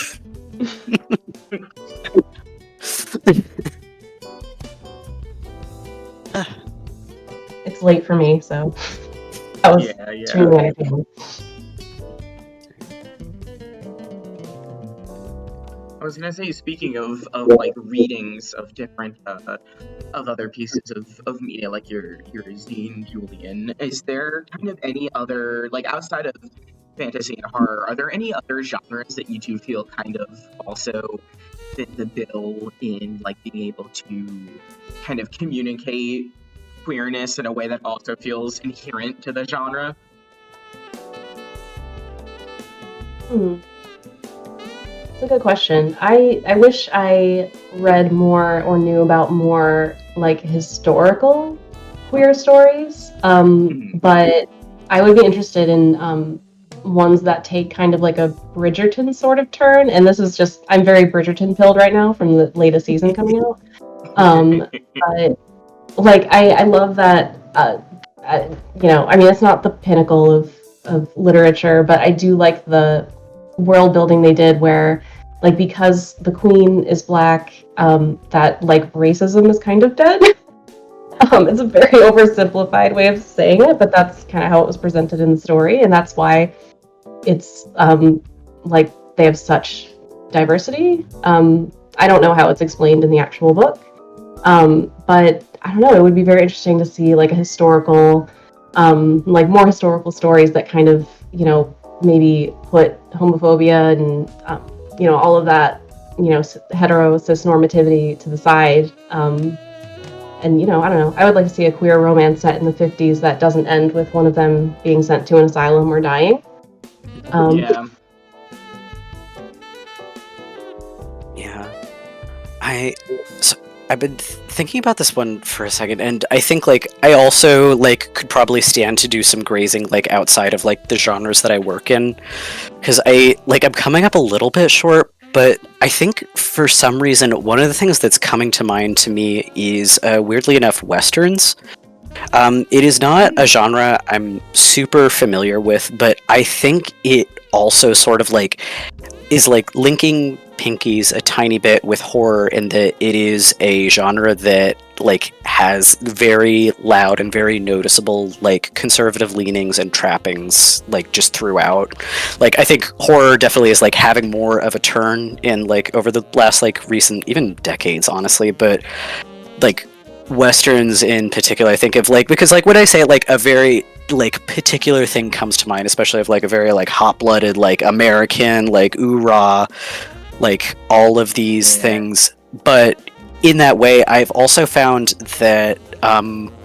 It's late for me, so that was extremely entertaining. I was gonna say, speaking of like readings of different of other pieces of media, like your zine, Julian, is there kind of any other, like outside of fantasy and horror, are there any other genres that you do feel kind of also fit the bill in like being able to kind of communicate queerness in a way that also feels inherent to the genre? That's a good question. I wish I read more or knew about more like historical queer stories, but I would be interested in ones that take kind of like a Bridgerton sort of turn, and this is just, I'm very Bridgerton pilled right now from the latest season coming out. But like I love that, I mean, it's not the pinnacle of literature, but I do like the world building they did where, like, because the queen is black, that like racism is kind of dead. It's a very oversimplified way of saying it, but that's kind of how it was presented in the story, and that's why it's like they have such diversity. I don't know how it's explained in the actual book, but I don't know, it would be very interesting to see like a historical, like more historical stories that kind of, maybe put homophobia and, all of that, hetero cis normativity to the side. And, I don't know, I would like to see a queer romance set in the 50s that doesn't end with one of them being sent to an asylum or dying. I've been thinking about this one for a second, and I think like I also like could probably stand to do some grazing like outside of like the genres that I work in, because I'm coming up a little bit short, but I think for some reason one of the things that's coming to mind to me is weirdly enough Westerns. It is not a genre I'm super familiar with, but I think it also sort of like is like linking Pinky's a tiny bit with horror in that it is a genre that like has very loud and very noticeable like conservative leanings and trappings like just throughout. Like I think horror definitely is like having more of a turn in like over the last like recent even decades, honestly, but like Westerns in particular I think of like, because like when I say like a very like particular thing comes to mind, especially of like a very like hot-blooded like American like oorah, like all of these things. But in that way I've also found that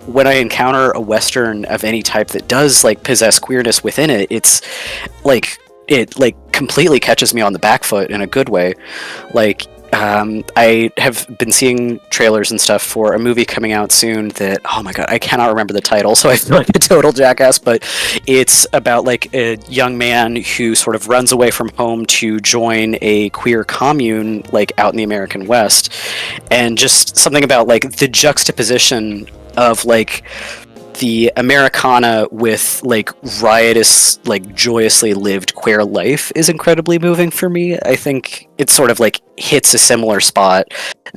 when I encounter a Western of any type that does like possess queerness within it, it's like it like completely catches me on the back foot in a good way. Like I have been seeing trailers and stuff for a movie coming out soon that, oh my god, I cannot remember the title, so I feel like a total jackass, but it's about like a young man who sort of runs away from home to join a queer commune like out in the American West, and just something about like the juxtaposition of like the Americana with like riotous, like joyously lived queer life is incredibly moving for me. I think it sort of like hits a similar spot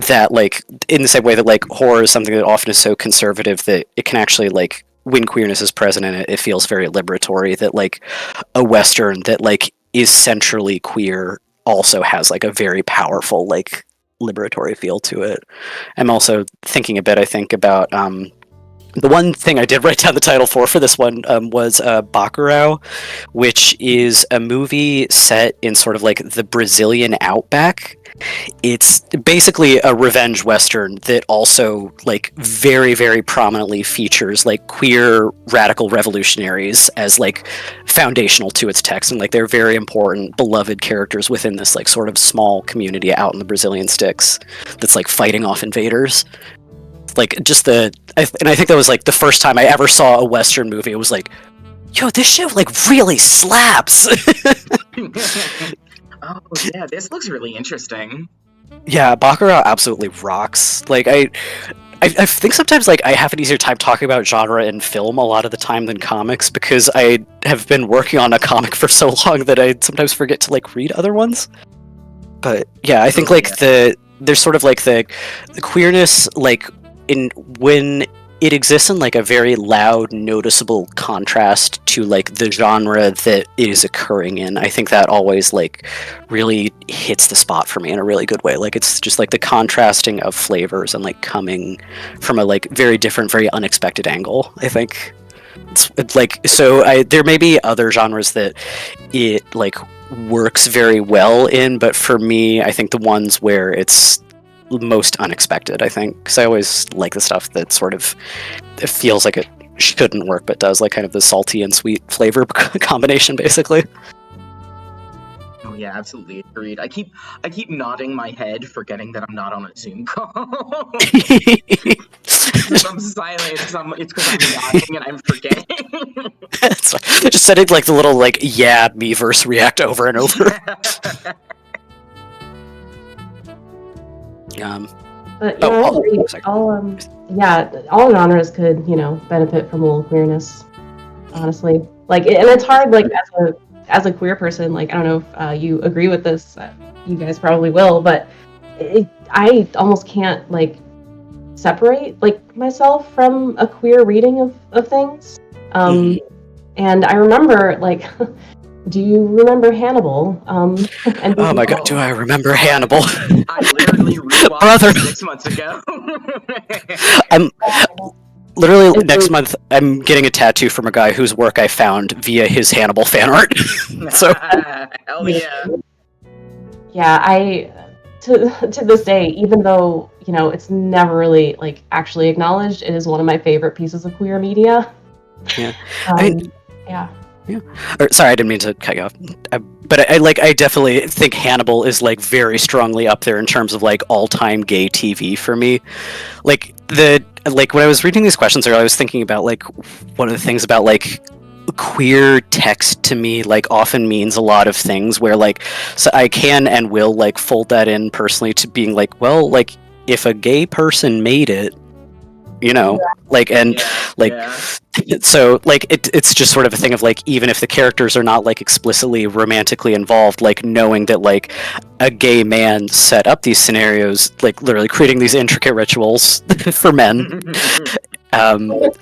that like in the same way that like horror is something that often is so conservative that it can actually like when queerness is present in it, it feels very liberatory. That like a Western that like is centrally queer also has like a very powerful like liberatory feel to it. I'm also thinking a bit, I think, about the one thing I did write down the title for this one was Bacurau, which is a movie set in sort of like the Brazilian outback. It's basically a revenge western that also like very, very prominently features like queer radical revolutionaries as like foundational to its text, and like they're very important, beloved characters within this like sort of small community out in the Brazilian sticks that's like fighting off invaders. Like just and I think that was like the first time I ever saw a Western movie. It was like, yo, this shit like really slaps. Oh yeah, this looks really interesting. Yeah, Bacurau absolutely rocks. Like I think sometimes like I have an easier time talking about genre in film a lot of the time than comics because I have been working on a comic for so long that I sometimes forget to like read other ones. But yeah, I think like there's sort of like the queerness like in when it exists in like a very loud, noticeable contrast to like the genre that it is occurring in. I think that always like really hits the spot for me in a really good way. Like it's just like the contrasting of flavors and like coming from a like very different, very unexpected angle. I think it's like so. There may be other genres that it like works very well in, but for me, I think the ones where it's most unexpected, I think, because I always like the stuff that sort of it feels like it shouldn't work but does, like kind of the salty and sweet flavor combination basically. Oh yeah, absolutely agreed. I keep nodding my head, forgetting that I'm not on a Zoom call. If I'm silent, it's because I'm nodding and I'm forgetting. Just setting like the little like yeah me verse react over and over. But all genres could, benefit from a little queerness, honestly. Like, and it's hard, like, as a queer person, like, I don't know if you agree with this, you guys probably will, but I almost can't, like, separate, like, myself from a queer reading of things. And I remember, like, do you remember Hannibal? And oh my god, do I remember Hannibal? I literally rewatched it 6 months ago. I'm literally next month I'm getting a tattoo from a guy whose work I found via his Hannibal fan art. So hell yeah. Yeah, to this day, even though, it's never really like actually acknowledged, it is one of my favorite pieces of queer media. Yeah. Yeah. Sorry, I didn't mean to cut you off. But I definitely think Hannibal is like very strongly up there in terms of like all-time gay TV for me. Like when I was reading these questions earlier, I was thinking about like one of the things about like queer text to me like often means a lot of things where like so I can and will like fold that in personally to being like, well, like if a gay person made it, like and like so like it's just sort of a thing of like even if the characters are not like explicitly romantically involved, like knowing that like a gay man set up these scenarios, like literally creating these intricate rituals for men,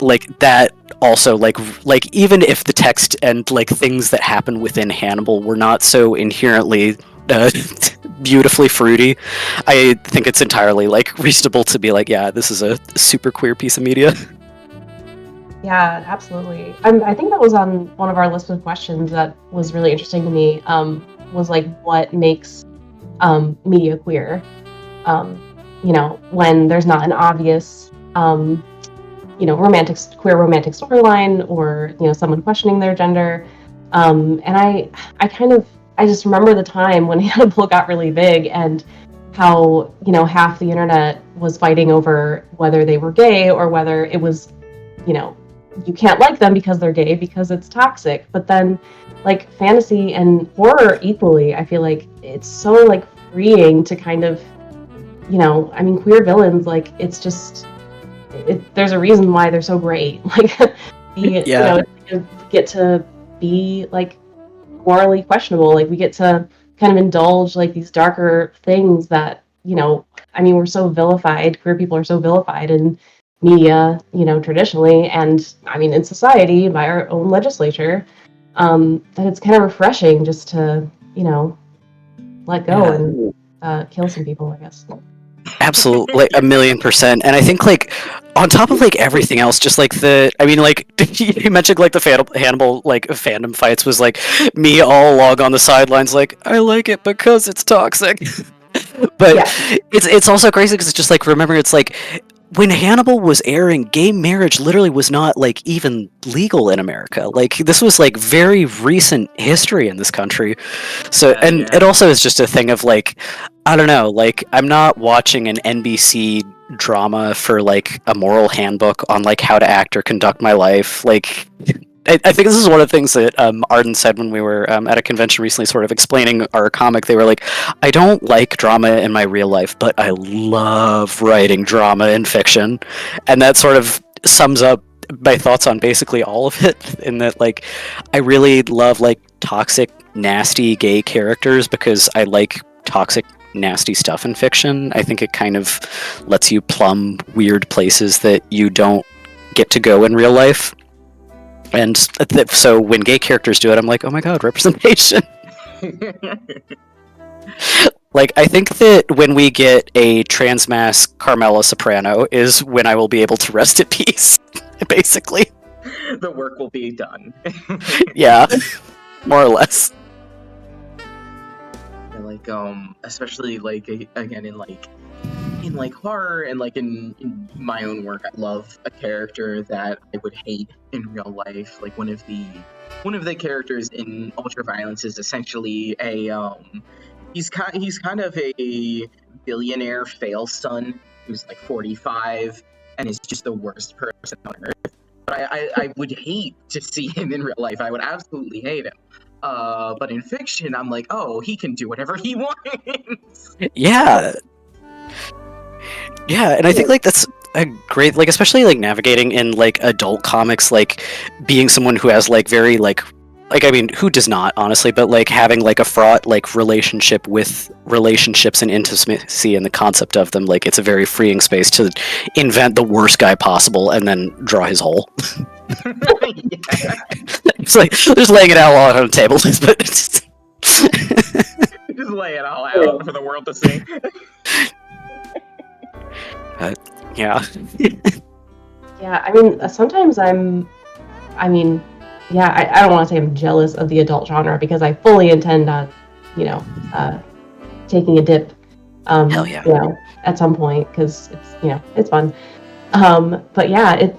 like that also like even if the text and like things that happen within Hannibal were not so inherently beautifully fruity, I think it's entirely like reasonable to be like, yeah, this is a super queer piece of media. Yeah, absolutely. I think that was on one of our list of questions that was really interesting to me, was like what makes media queer, when there's not an obvious queer romantic storyline or someone questioning their gender, and I just remember the time when Hannibal got really big and how, half the internet was fighting over whether they were gay or whether it was, you can't like them because they're gay because it's toxic. But then, like, fantasy and horror equally, I feel like it's so, like, freeing to kind of, queer villains, like, it's just, there's a reason why they're so great. Like, you get to be like morally questionable. Like, we get to kind of indulge like these darker things that, I mean, we're so vilified. Queer people are so vilified in media, traditionally, and I mean in society by our own legislature. That it's kind of refreshing just to, let go and kill some people, I guess. Absolutely, like 1,000,000%. And I think like on top of like everything else, just like you mentioned like the Hannibal like fandom fights was like me all along on the sidelines, like I like it because it's toxic. But it's also crazy because it's just like remember it's like when Hannibal was airing, gay marriage literally was not like even legal in America. Like this was like very recent history in this country. So it also is just a thing of like I don't know, like I'm not watching an NBC drama for like a moral handbook on like how to act or conduct my life. Like I think this is one of the things that Arden said when we were at a convention recently, sort of explaining our comic. They were like, I don't like drama in my real life, but I love writing drama in fiction. And that sort of sums up my thoughts on basically all of it, in that, like, I really love, like, toxic, nasty gay characters because I like toxic, nasty stuff in fiction. I think it kind of lets you plumb weird places that you don't get to go in real life. And so when gay characters do it, I'm like, oh my god, representation. Like, I think that when we get a trans-mass Carmela Soprano is when I will be able to rest at peace, basically. The work will be done. Yeah, more or less. And like, especially like again in horror and like in my own work, I love a character that I would hate in real life. Like one of the characters in Ultraviolence is essentially he's kind of a billionaire fail son who's like 45 and is just the worst person on earth. But I would hate to see him in real life. I would absolutely hate him. But in fiction, I'm like, oh, he can do whatever he wants. Yeah. Yeah, and I think like that's a great, like, especially like navigating in like adult comics, like being someone who has like very like I mean, who does not, honestly, but like having like a fraught like relationship with relationships and intimacy and the concept of them, like it's a very freeing space to invent the worst guy possible and then draw his hole. It's like just laying it out on the table, but just lay it all out for the world to see. Yeah. Yeah, I mean, sometimes I don't want to say I'm jealous of the adult genre because I fully intend on, taking a dip, Hell yeah. At some point because it's fun. But yeah,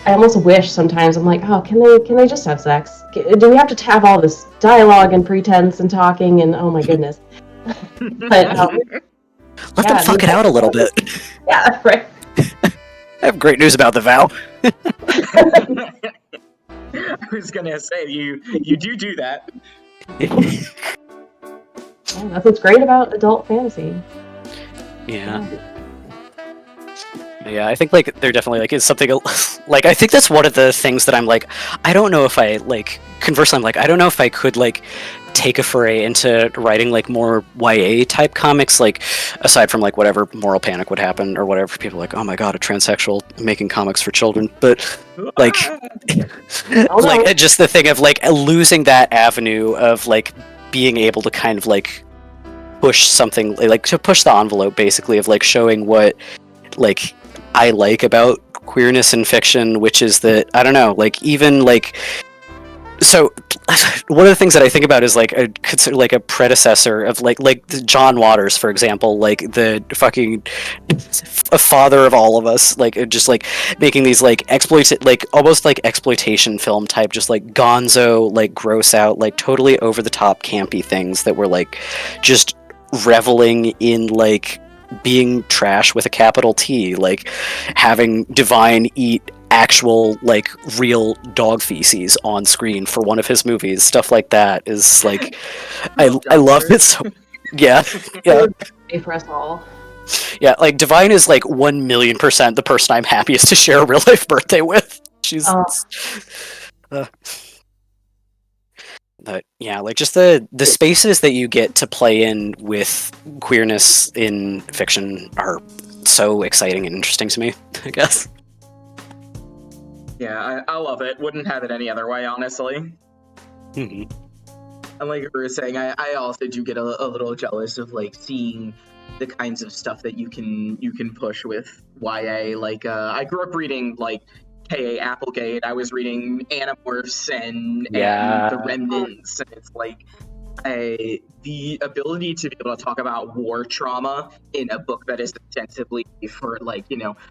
I almost wish sometimes I'm like, oh, can they just have sex? Do we have to have all this dialogue and pretense and talking and oh my goodness? But let them fuck it out a little bit. Yeah, right. I have great news about the vow. I was gonna say you do that. Yeah, that's what's great about adult fantasy. Yeah. Yeah, I think like there definitely like is something like I think that's one of the things that I'm like I don't know if I like conversely I'm like I don't know if I could like take a foray into writing like more YA type comics, like aside from like whatever moral panic would happen or whatever, people are like, oh my god, a transsexual making comics for children. But like like just the thing of like losing that avenue of like being able to kind of like push something like to push the envelope basically of like showing what like I like about queerness in fiction, which is that I don't know, like even like so one of the things that I think about is like consider like a predecessor of like John Waters, for example, like the fucking a father of all of us, like just like making these like almost like exploitation film type, just like gonzo, like gross out, like totally over the top campy things that were like just reveling in like being trash with a capital T, like having Divine eat actual like real dog feces on screen for one of his movies. Stuff like that is like I love it so yeah. For us all. Yeah, like Divine is like 1,000,000% the person I'm happiest to share a real life birthday with. She's but yeah, like just the spaces that you get to play in with queerness in fiction are so exciting and interesting to me, I guess. Yeah, I love it. Wouldn't have it any other way, honestly. Mm-hmm. And like you were saying, I also do get a little jealous of like seeing the kinds of stuff that you can push with YA. Like I grew up reading like K.A. Applegate. I was reading Animorphs and The Remnants, and it's like the ability to be able to talk about war trauma in a book that is ostensibly for like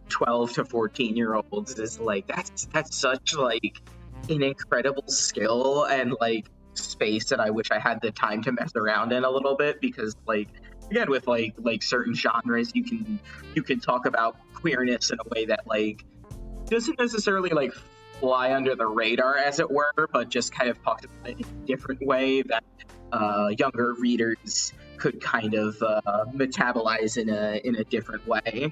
12 to 14-year-olds is like that's such like an incredible skill and like space that I wish I had the time to mess around in a little bit, because like again with like certain genres you can talk about queerness in a way that like doesn't necessarily like fly under the radar, as it were, but just kind of talks about it in a different way that younger readers could kind of metabolize in a different way.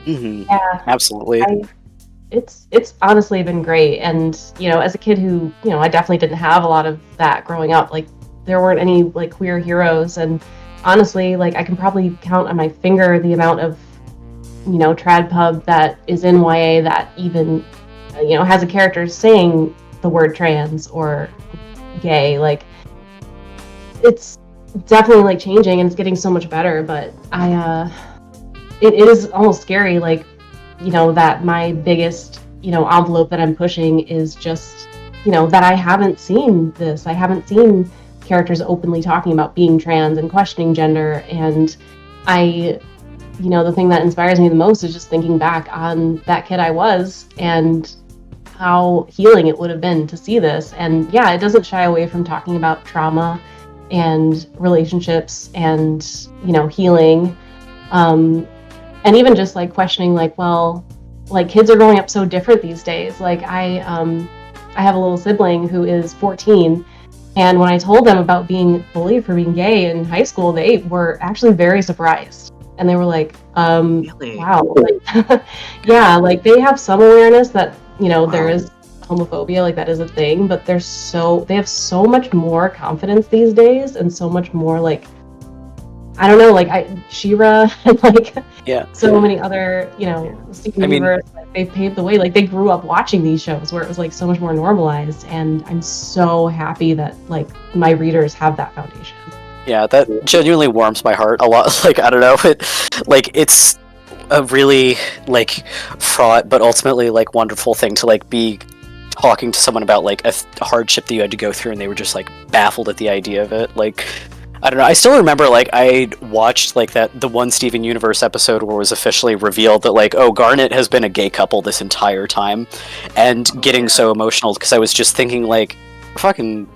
Mm-hmm. Yeah, absolutely. It's honestly been great, and as a kid who I definitely didn't have a lot of that growing up. Like there weren't any like queer heroes, and honestly, like I can probably count on my finger the amount of trad pub that is in YA that even has a character saying the word trans or gay. Like it's definitely like changing and it's getting so much better, but it is almost scary, like that my biggest envelope that I'm pushing is just that I haven't seen characters openly talking about being trans and questioning gender. And the thing that inspires me the most is just thinking back on that kid I was and how healing it would have been to see this. And yeah, it doesn't shy away from talking about trauma and relationships and healing, and even just like questioning like, well, like kids are growing up so different these days. Like I have a little sibling who is 14, and when I told them about being bullied for being gay in high school, they were actually very surprised. And they were like, really? Wow. Like, yeah, like they have some awareness that, there is homophobia, like that is a thing, but they have so much more confidence these days and so much more like, I don't know, like She-Ra and like so many other, Steven Universe, like, they've paved the way. Like they grew up watching these shows where it was like so much more normalized, and I'm so happy that like my readers have that foundation. Yeah, that genuinely warms my heart a lot. Like, I don't know, it's a really, like, fraught, but ultimately, like, wonderful thing to, like, be talking to someone about, like, a hardship that you had to go through, and they were just, like, baffled at the idea of it. Like, I don't know, I still remember, like, I watched, like, the one Steven Universe episode where it was officially revealed that, like, oh, Garnet has been a gay couple this entire time, and getting so emotional, because I was just thinking, like, fucking...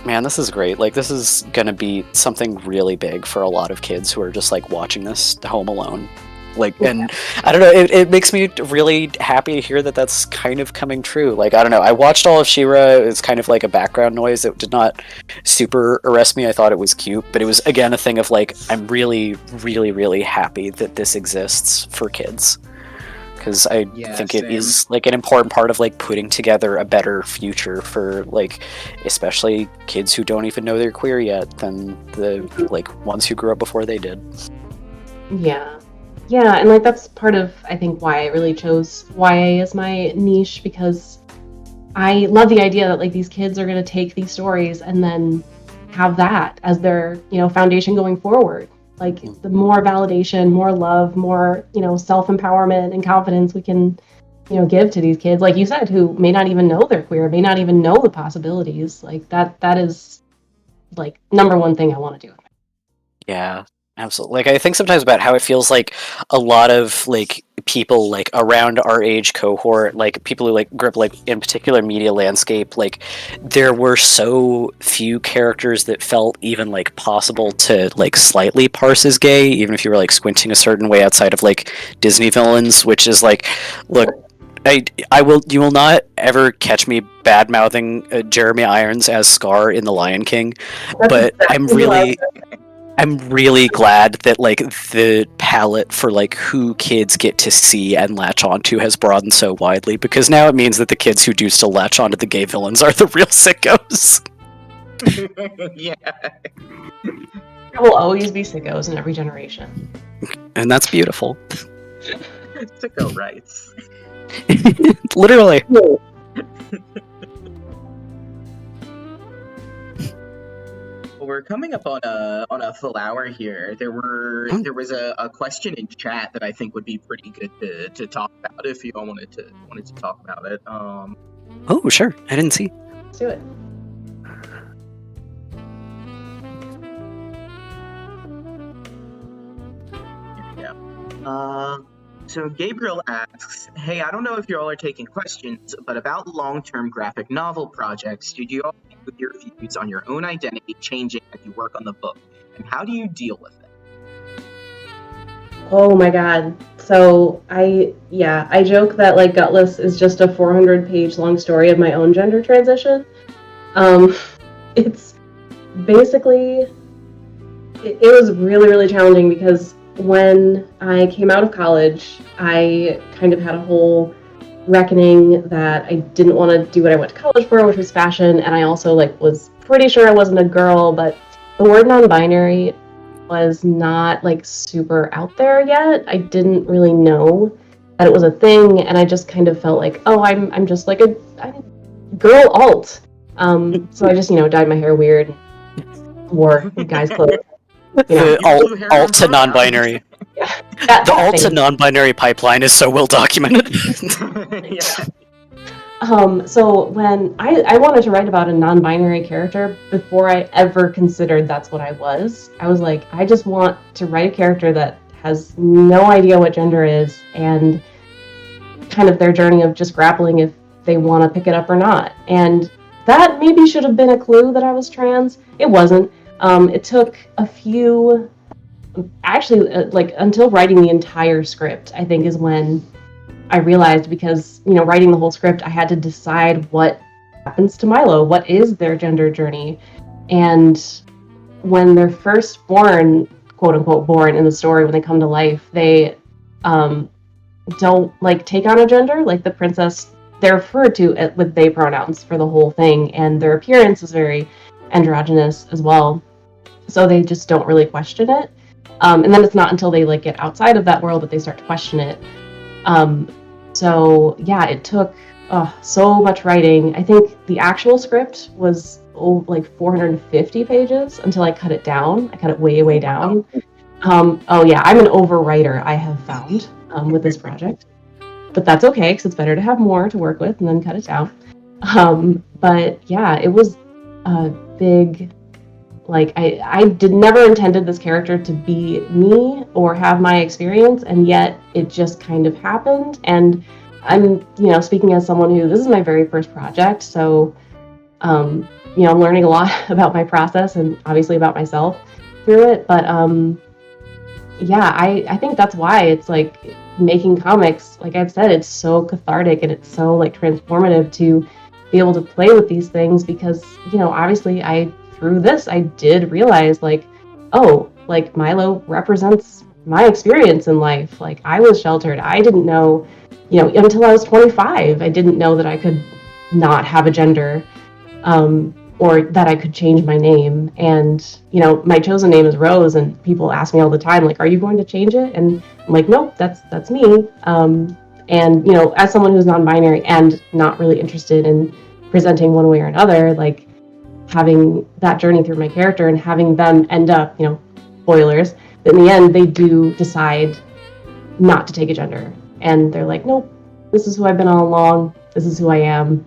Man, this is great. Like, this is gonna be something really big for a lot of kids who are just, like, watching this home alone. Like, and I don't know, it makes me really happy to hear that that's kind of coming true. Like, I don't know, I watched all of She-Ra. It's kind of like a background noise. It did not super arrest me. I thought it was cute, but it was, again, a thing of, like, I'm really, really, really happy that this exists for kids. Because I think it is like an important part of like putting together a better future for like especially kids who don't even know they're queer yet than the like ones who grew up before they did. Yeah, and like that's part of I think why I really chose YA as my niche, because I love the idea that like these kids are going to take these stories and then have that as their foundation going forward. Like the more validation, more love, more, self-empowerment and confidence we can, give to these kids, like you said, who may not even know they're queer, may not even know the possibilities. Like that is like number one thing I want to do. Yeah, absolutely. Like I think sometimes about how it feels like a lot of like people like around our age cohort, like people who like grew up like in particular media landscape, like there were so few characters that felt even like possible to like slightly parse as gay, even if you were like squinting a certain way outside of like Disney villains, which is like, look, you will not ever catch me bad mouthing Jeremy Irons as Scar in The Lion King, but I'm really I'm really glad that like the palette for like who kids get to see and latch onto has broadened so widely, because now it means that the kids who do still latch onto the gay villains are the real sickos. Yeah. There will always be sickos in every generation. And that's beautiful. Sicko rights. Literally. Well, we're coming up on a full hour here. There was a question in chat that I think would be pretty good to talk about if you all wanted to talk about it. Oh, sure. I didn't see. Let's do it. Here we go. So Gabriel asks, hey, I don't know if you all are taking questions, but about long-term graphic novel projects, did you all think with your views on your own identity changing as you work on the book, and how do you deal with it? Oh my god. So I joke that like Gutless is just a 400-page long story of my own gender transition. It's basically it was really, really challenging because when I came out of college, I kind of had a whole reckoning that I didn't want to do what I went to college for, which was fashion, and I also like was pretty sure I wasn't a girl, but the word non-binary was not like super out there yet. I didn't really know that it was a thing, and I just kind of felt like, oh, I'm just like I'm a girl alt. So I just dyed my hair weird, wore guys' clothes. The alt to non-binary. Yeah, the alt to non-binary pipeline is so well documented. Yeah. So when I wanted to write about a non-binary character before I ever considered that's what I was like, I just want to write a character that has no idea what gender is and kind of their journey of just grappling if they want to pick it up or not. And that maybe should have been a clue that I was trans. It wasn't. It took a few, actually, like until writing the entire script, I think is when I realized, because, writing the whole script, I had to decide what happens to Milo, what is their gender journey. And when they're first born, quote unquote, born in the story, when they come to life, they don't like take on a gender. Like the princess, they're referred to with they pronouns for the whole thing, and their appearance is very androgynous as well. So they just don't really question it. And then it's not until they like get outside of that world that they start to question it. So yeah, it took so much writing. I think the actual script was like 450 pages until I cut it down. I cut it way, way down. Oh yeah, I'm an overwriter, I have found, with this project. But that's okay, because it's better to have more to work with and then cut it down. But yeah, it was a big, like, I never intended this character to be me or have my experience, and yet it just kind of happened. And I'm, speaking as someone who, this is my very first project, so, I'm learning a lot about my process and obviously about myself through it. But yeah, I think that's why it's like making comics, like I've said, it's so cathartic and it's so like transformative to be able to play with these things, because, obviously through this, I did realize, like, oh, like, Milo represents my experience in life. Like, I was sheltered. I didn't know, until I was 25, I didn't know that I could not have a gender, or that I could change my name. And, my chosen name is Rose, and people ask me all the time, like, are you going to change it? And I'm like, nope, that's me. And, as someone who's non-binary and not really interested in presenting one way or another, like, having that journey through my character and having them end up, spoilers, but in the end, they do decide not to take a gender. And they're like, nope, this is who I've been all along. This is who I am.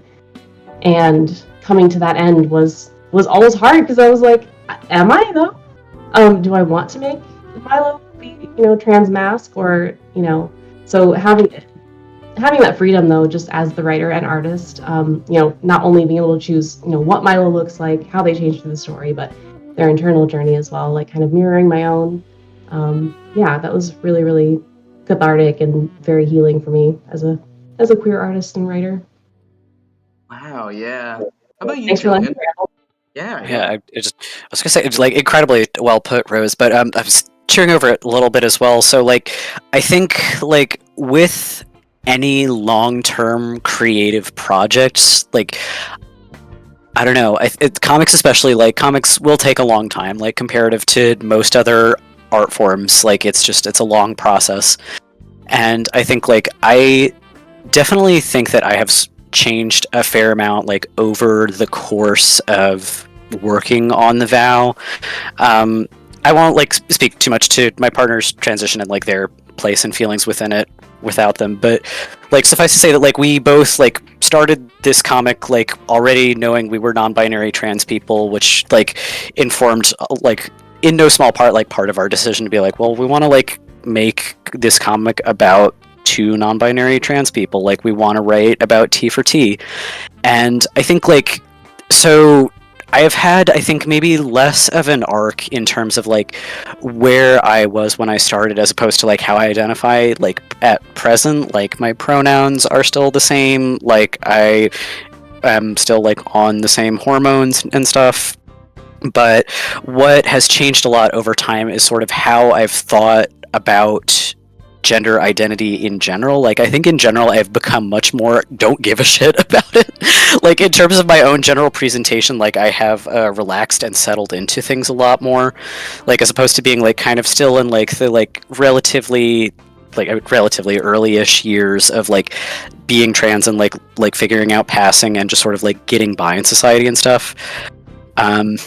And coming to that end was always hard, because I was like, am I though? Do I want to make Milo be, trans mask, or, so having that freedom, though, just as the writer and artist, not only being able to choose, what Milo looks like, how they change through the story, but their internal journey as well, like kind of mirroring my own. Yeah, that was really, really cathartic and very healing for me as a queer artist and writer. Wow, yeah. How about you, Thanks for letting Julian? me Yeah. I was gonna say it's like incredibly well put, Rose. But I was cheering over it a little bit as well. So like, I think like with any long-term creative projects, like I don't know, comics especially, like comics will take a long time, like comparative to most other art forms. Like it's a long process, and I think like I definitely think that I have changed a fair amount like over the course of working on the vow. I won't like speak too much to my partner's transition and like their place and feelings within it without them, but like suffice to say that like we both like started this comic like already knowing we were non-binary trans people, which like informed like in no small part like part of our decision to be like, well, we want to like make this comic about two non-binary trans people. Like we want to write about T for T. And I think like, so I have had, I think maybe less of an arc in terms of like where I was when I started as opposed to like how I identify like at present. Like my pronouns are still the same. Like I am still like on the same hormones and stuff. But what has changed a lot over time is sort of how I've thought about gender identity in general. Like I think in general I've become much more don't give a shit about it. Like in terms of my own general presentation, like I have relaxed and settled into things a lot more, like as opposed to being like kind of still in like the like relatively early-ish years of like being trans and like figuring out passing and just sort of like getting by in society and stuff. I don't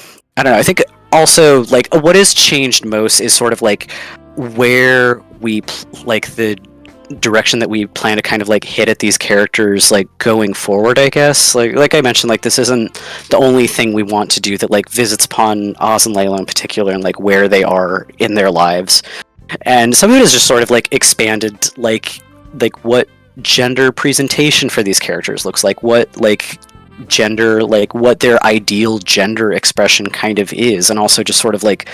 know, I think also like what has changed most is sort of like where we like the direction that we plan to kind of like hit at these characters like going forward, I guess. Like I mentioned, like this isn't the only thing we want to do that like visits upon Oz and Layla in particular and like where they are in their lives. And some of it is just sort of like expanded like what gender presentation for these characters looks like, what like gender, like what their ideal gender expression kind of is, and also just sort of like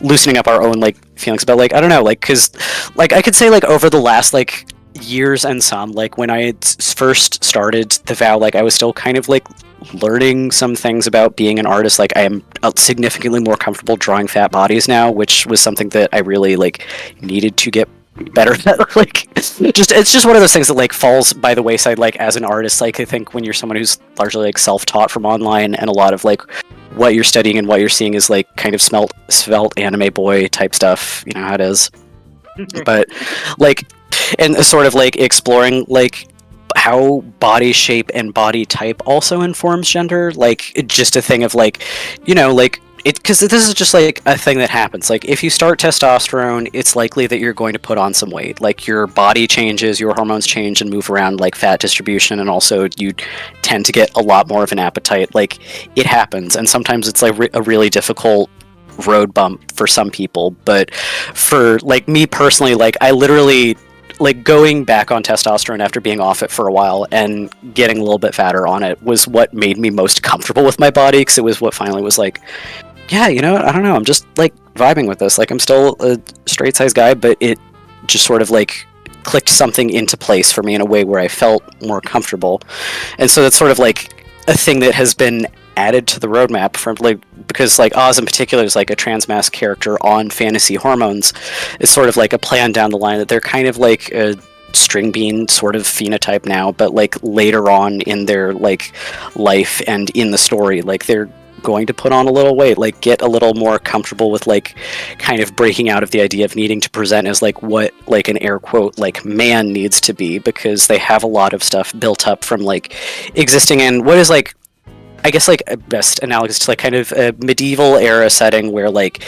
loosening up our own like feelings about like I don't know, like because like I could say like over the last like years and some, like when I first started the vow, like I was still kind of like learning some things about being an artist. Like I am significantly more comfortable drawing fat bodies now, which was something that I really like needed to get better at. Like it's just one of those things that like falls by the wayside like as an artist. Like I think when you're someone who's largely like self-taught from online, and a lot of like what you're studying and what you're seeing is like kind of svelte anime boy type stuff, you know how it is. But like, and sort of like exploring like how body shape and body type also informs gender, like just a thing of like, you know, like it, because this is just like a thing that happens. Like if you start testosterone, it's likely that you're going to put on some weight. Like your body changes, your hormones change and move around like fat distribution, and also you tend to get a lot more of an appetite. Like it happens, and sometimes it's like a really difficult road bump for some people. But for like me personally, like I literally like going back on testosterone after being off it for a while and getting a little bit fatter on it was what made me most comfortable with my body, because it was what finally was like, yeah, you know, I don't know, I'm just like vibing with this. Like I'm still a straight size guy, but it just sort of like clicked something into place for me in a way where I felt more comfortable. And so that's sort of like a thing that has been added to the roadmap from like, because like Oz in particular is like a trans mask character on fantasy hormones. It's sort of like a plan down the line that they're kind of like a string bean sort of phenotype now, but like later on in their like life and in the story, like they're going to put on a little weight, like get a little more comfortable with like kind of breaking out of the idea of needing to present as like what like an air quote like man needs to be, because they have a lot of stuff built up from like existing in what is like, I guess like a best analogous to like kind of a medieval era setting where like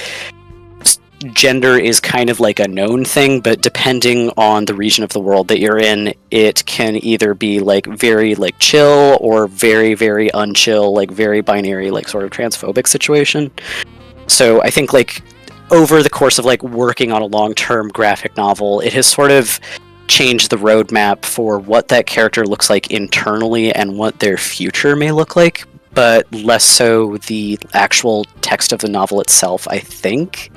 gender is kind of like a known thing, but depending on the region of the world that you're in, it can either be like very like chill or very, very unchill, like very binary, like sort of transphobic situation. So I think like over the course of like working on a long-term graphic novel, it has sort of changed the roadmap for what that character looks like internally and what their future may look like, but less so the actual text of the novel itself, I think.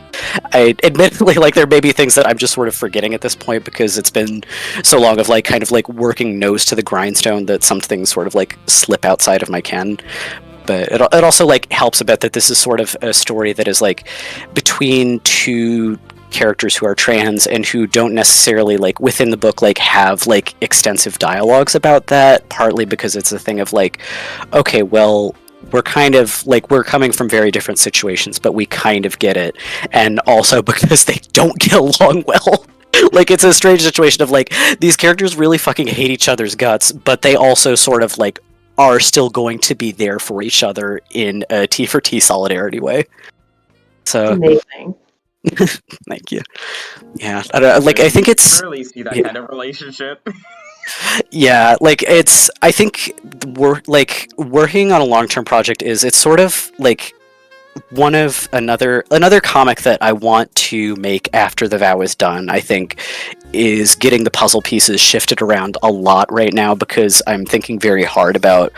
I admittedly, like, there may be things that I'm just sort of forgetting at this point because it's been so long of like kind of like working nose to the grindstone that some things sort of like slip outside of my ken. But it also like helps a bit that this is sort of a story that is like between two characters who are trans and who don't necessarily like within the book like have like extensive dialogues about that, partly because it's a thing of like, okay, well, we're kind of like we're coming from very different situations, but we kind of get it, and also because they don't get along well. Like, it's a strange situation of like these characters really fucking hate each other's guts, but they also sort of like are still going to be there for each other in a T for T solidarity way. So Amazing. thank you. Yeah, I don't, like I think it's really see that kind of relationship. yeah, like it's I think working on a long-term project it's sort of like one of another comic that I want to make after the vow is done, I think, is getting the puzzle pieces shifted around a lot right now, because I'm thinking very hard about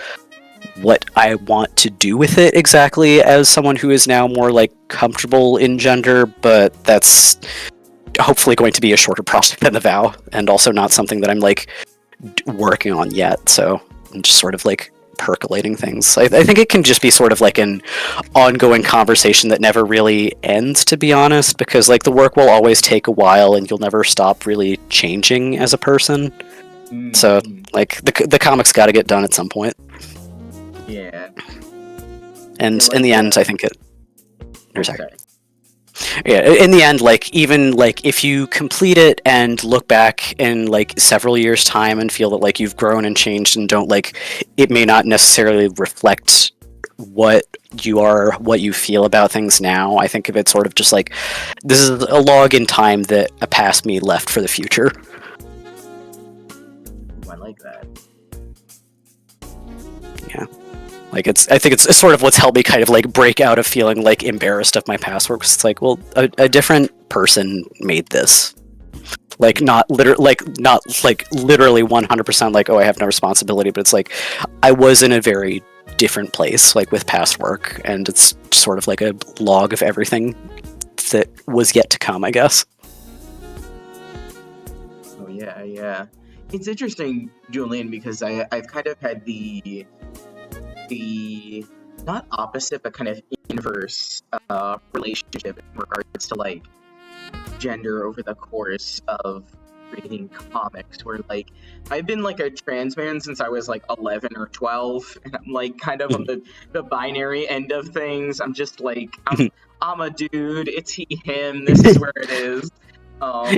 what I want to do with it exactly as someone who is now more like comfortable in gender, but that's hopefully going to be a shorter project than the vow, and also not something that I'm like working on yet, so I'm just sort of like percolating things. I think it can just be sort of like an ongoing conversation that never really ends, to be honest, because like the work will always take a while and you'll never stop really changing as a person. So like the comics got to get done at some point. Yeah. And like in the end, I think it... Okay. Yeah, in the end, like, even, like, if you complete it and look back in, like, several years' time and feel that, like, you've grown and changed and don't, like, it may not necessarily reflect what you are, what you feel about things now, I think of it sort of just like, this is a log in time that a past me left for the future. Ooh, I like that. Yeah. Like, I think it's sort of what's helped me kind of like break out of feeling like embarrassed of my past work. It's like, well, a different person made this. Like, not literally 100% like, oh, I have no responsibility, but it's like, I was in a very different place, like with past work, and it's sort of like a log of everything that was yet to come, I guess. Oh yeah. It's interesting, Julian, because I've kind of had the not opposite but kind of inverse relationship in regards to like gender over the course of reading comics, where like I've been like a trans man since I was like 11 or 12, and I'm like kind of on the binary end of things. I'm just like I'm a dude, it's he him, this is where it is. But I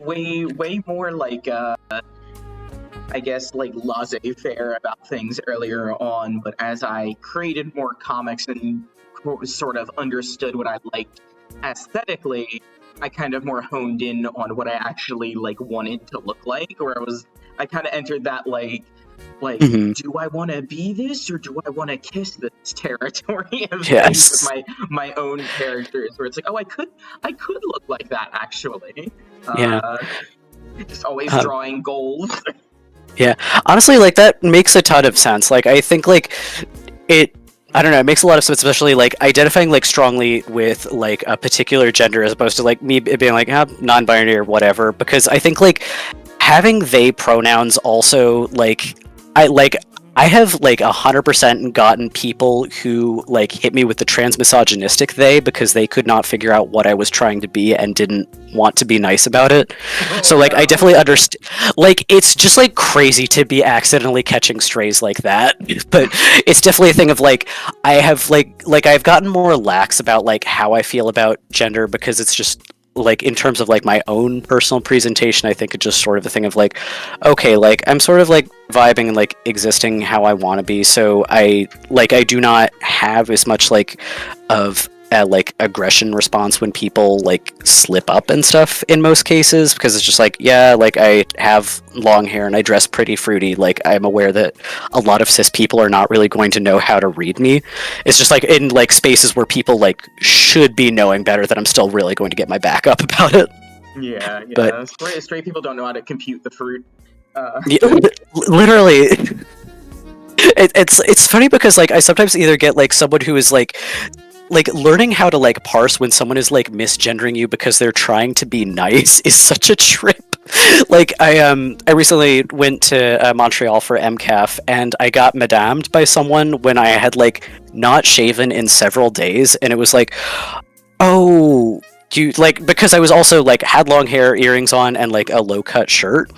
was like, way more like I guess like laissez-faire about things earlier on, but as I created more comics and sort of understood what I liked aesthetically, I kind of more honed in on what I actually like wanted to look like, or I kind of entered that like do I want to be this or do I want to kiss this territory of things with my own characters, where it's like, oh, I could look like that actually. Just always drawing goals. Yeah, honestly, like, that makes a ton of sense. Like, I think, like, I don't know, it makes a lot of sense, especially, like, identifying, like, strongly with, like, a particular gender as opposed to, like, me being like, non-binary or whatever, because I think, like, having they pronouns also, like, I have, like, 100% gotten people who, like, hit me with the transmisogynistic they because they could not figure out what I was trying to be and didn't want to be nice about it. So, like, I definitely understand. Like, it's just, like, crazy to be accidentally catching strays like that. But it's definitely a thing of, like, I have, like, I've gotten more lax about, like, how I feel about gender, because it's just, like, in terms of, like, my own personal presentation, I think it's just sort of a thing of, like, okay, like, I'm sort of, like, vibing and, like, existing how I want to be, so I do not have as much, like, of a, like, aggression response when people, like, slip up and stuff in most cases, because it's just, like, yeah, like, I have long hair and I dress pretty fruity, like, I'm aware that a lot of cis people are not really going to know how to read me. It's just, like, in, like, spaces where people, like, should be knowing better, that I'm still really going to get my back up about it. Yeah. But straight people don't know how to compute the fruit. Literally. It's funny because, like, I sometimes either get, like, someone who is, like, learning how to, like, parse when someone is, like, misgendering you because they're trying to be nice is such a trip. Like I recently went to Montreal for MCAF, and I got madamed by someone when I had like not shaven in several days, and it was like, oh, you like, because I was also like had long hair, earrings on, and like a low cut shirt.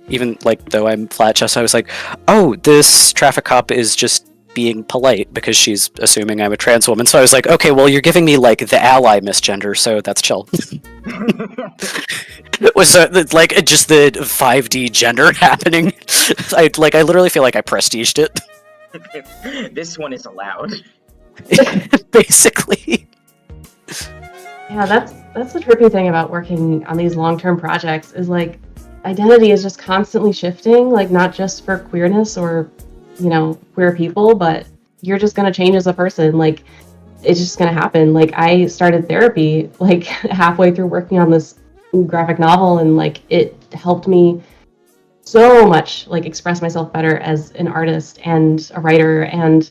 Even like though I'm flat chest, I was like, oh, this traffic cop is just being polite because she's assuming I'm a trans woman. So I was like, okay, well, you're giving me like the ally misgender, so that's chill. It was like just the 5D gender happening. I literally feel like I prestiged it. This one is allowed. Basically. Yeah, that's the trippy thing about working on these long-term projects is like identity is just constantly shifting, like not just for queerness or, you know, queer people, but you're just going to change as a person. Like it's just going to happen. Like I started therapy like halfway through working on this graphic novel, and like it helped me so much like express myself better as an artist and a writer, and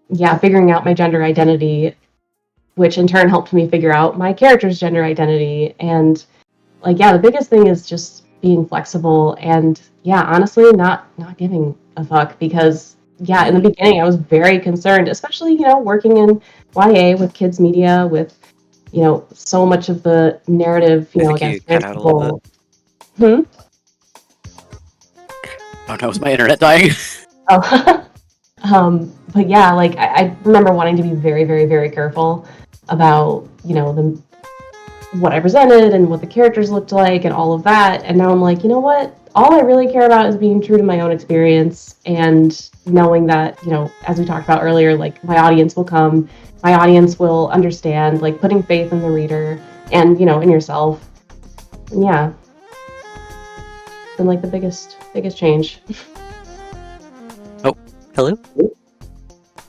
yeah, figuring out my gender identity, which in turn helped me figure out my character's gender identity. And like, yeah, the biggest thing is just being flexible and yeah, honestly, not giving a fuck, because yeah, in the beginning I was very concerned, especially, you know, working in YA with kids media with, you know, so much of the narrative, you know, against trans people. Oh no, is my internet dying? Oh. But yeah, like I remember wanting to be very, very, very careful about, you know, what I presented and what the characters looked like and all of that. And now I'm like, you know what? All I really care about is being true to my own experience and knowing that, you know, as we talked about earlier, like my audience will come, my audience will understand, like putting faith in the reader and, you know, in yourself. And yeah, it's been like the biggest change. Oh, hello?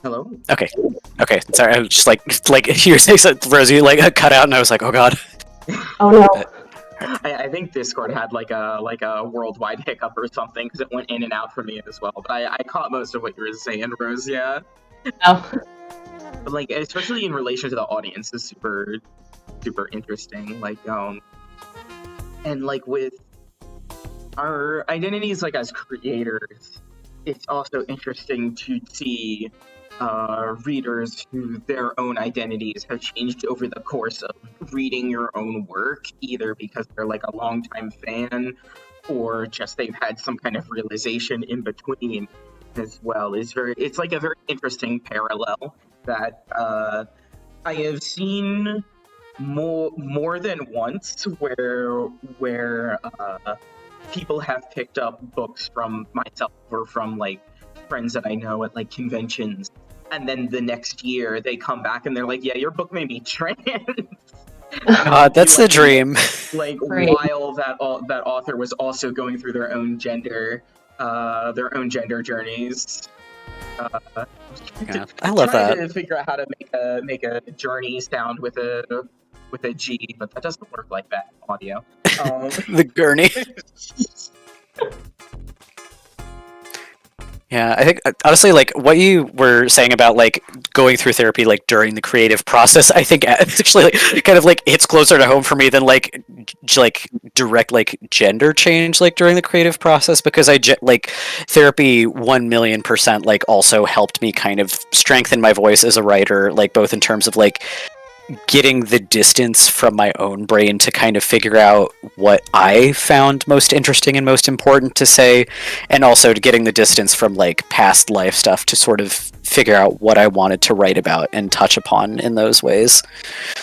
Hello? Okay, sorry, I was just like you were saying something, Rosie, like cut out, and I was like, oh god. Oh no. I think Discord had like a worldwide hiccup or something because it went in and out for me as well. But I caught most of what you were saying, Rose. Yeah. Oh. But like, especially in relation to the audience, is super interesting. Like and like with our identities, like as creators, it's also interesting to see readers who their own identities have changed over the course of reading your own work, either because they're like a longtime fan or just they've had some kind of realization in between as well. It's like a very interesting parallel that I have seen more than once where people have picked up books from myself or from like friends that I know at like conventions, and then the next year they come back and they're like, yeah, your book made me trans. That's the dream. Like Right. While that author was also going through their own gender journeys. Yeah, I love that. Trying to figure out how to make a journey sound with a G, but that doesn't work like that in audio. The gurney. Yeah, I think honestly, like what you were saying about like going through therapy like during the creative process, I think actually like, kind of like hits closer to home for me than like direct like gender change like during the creative process, because like therapy 1,000,000% like also helped me kind of strengthen my voice as a writer, like both in terms of like getting the distance from my own brain to kind of figure out what I found most interesting and most important to say, and also to getting the distance from like past life stuff to sort of figure out what I wanted to write about and touch upon in those ways.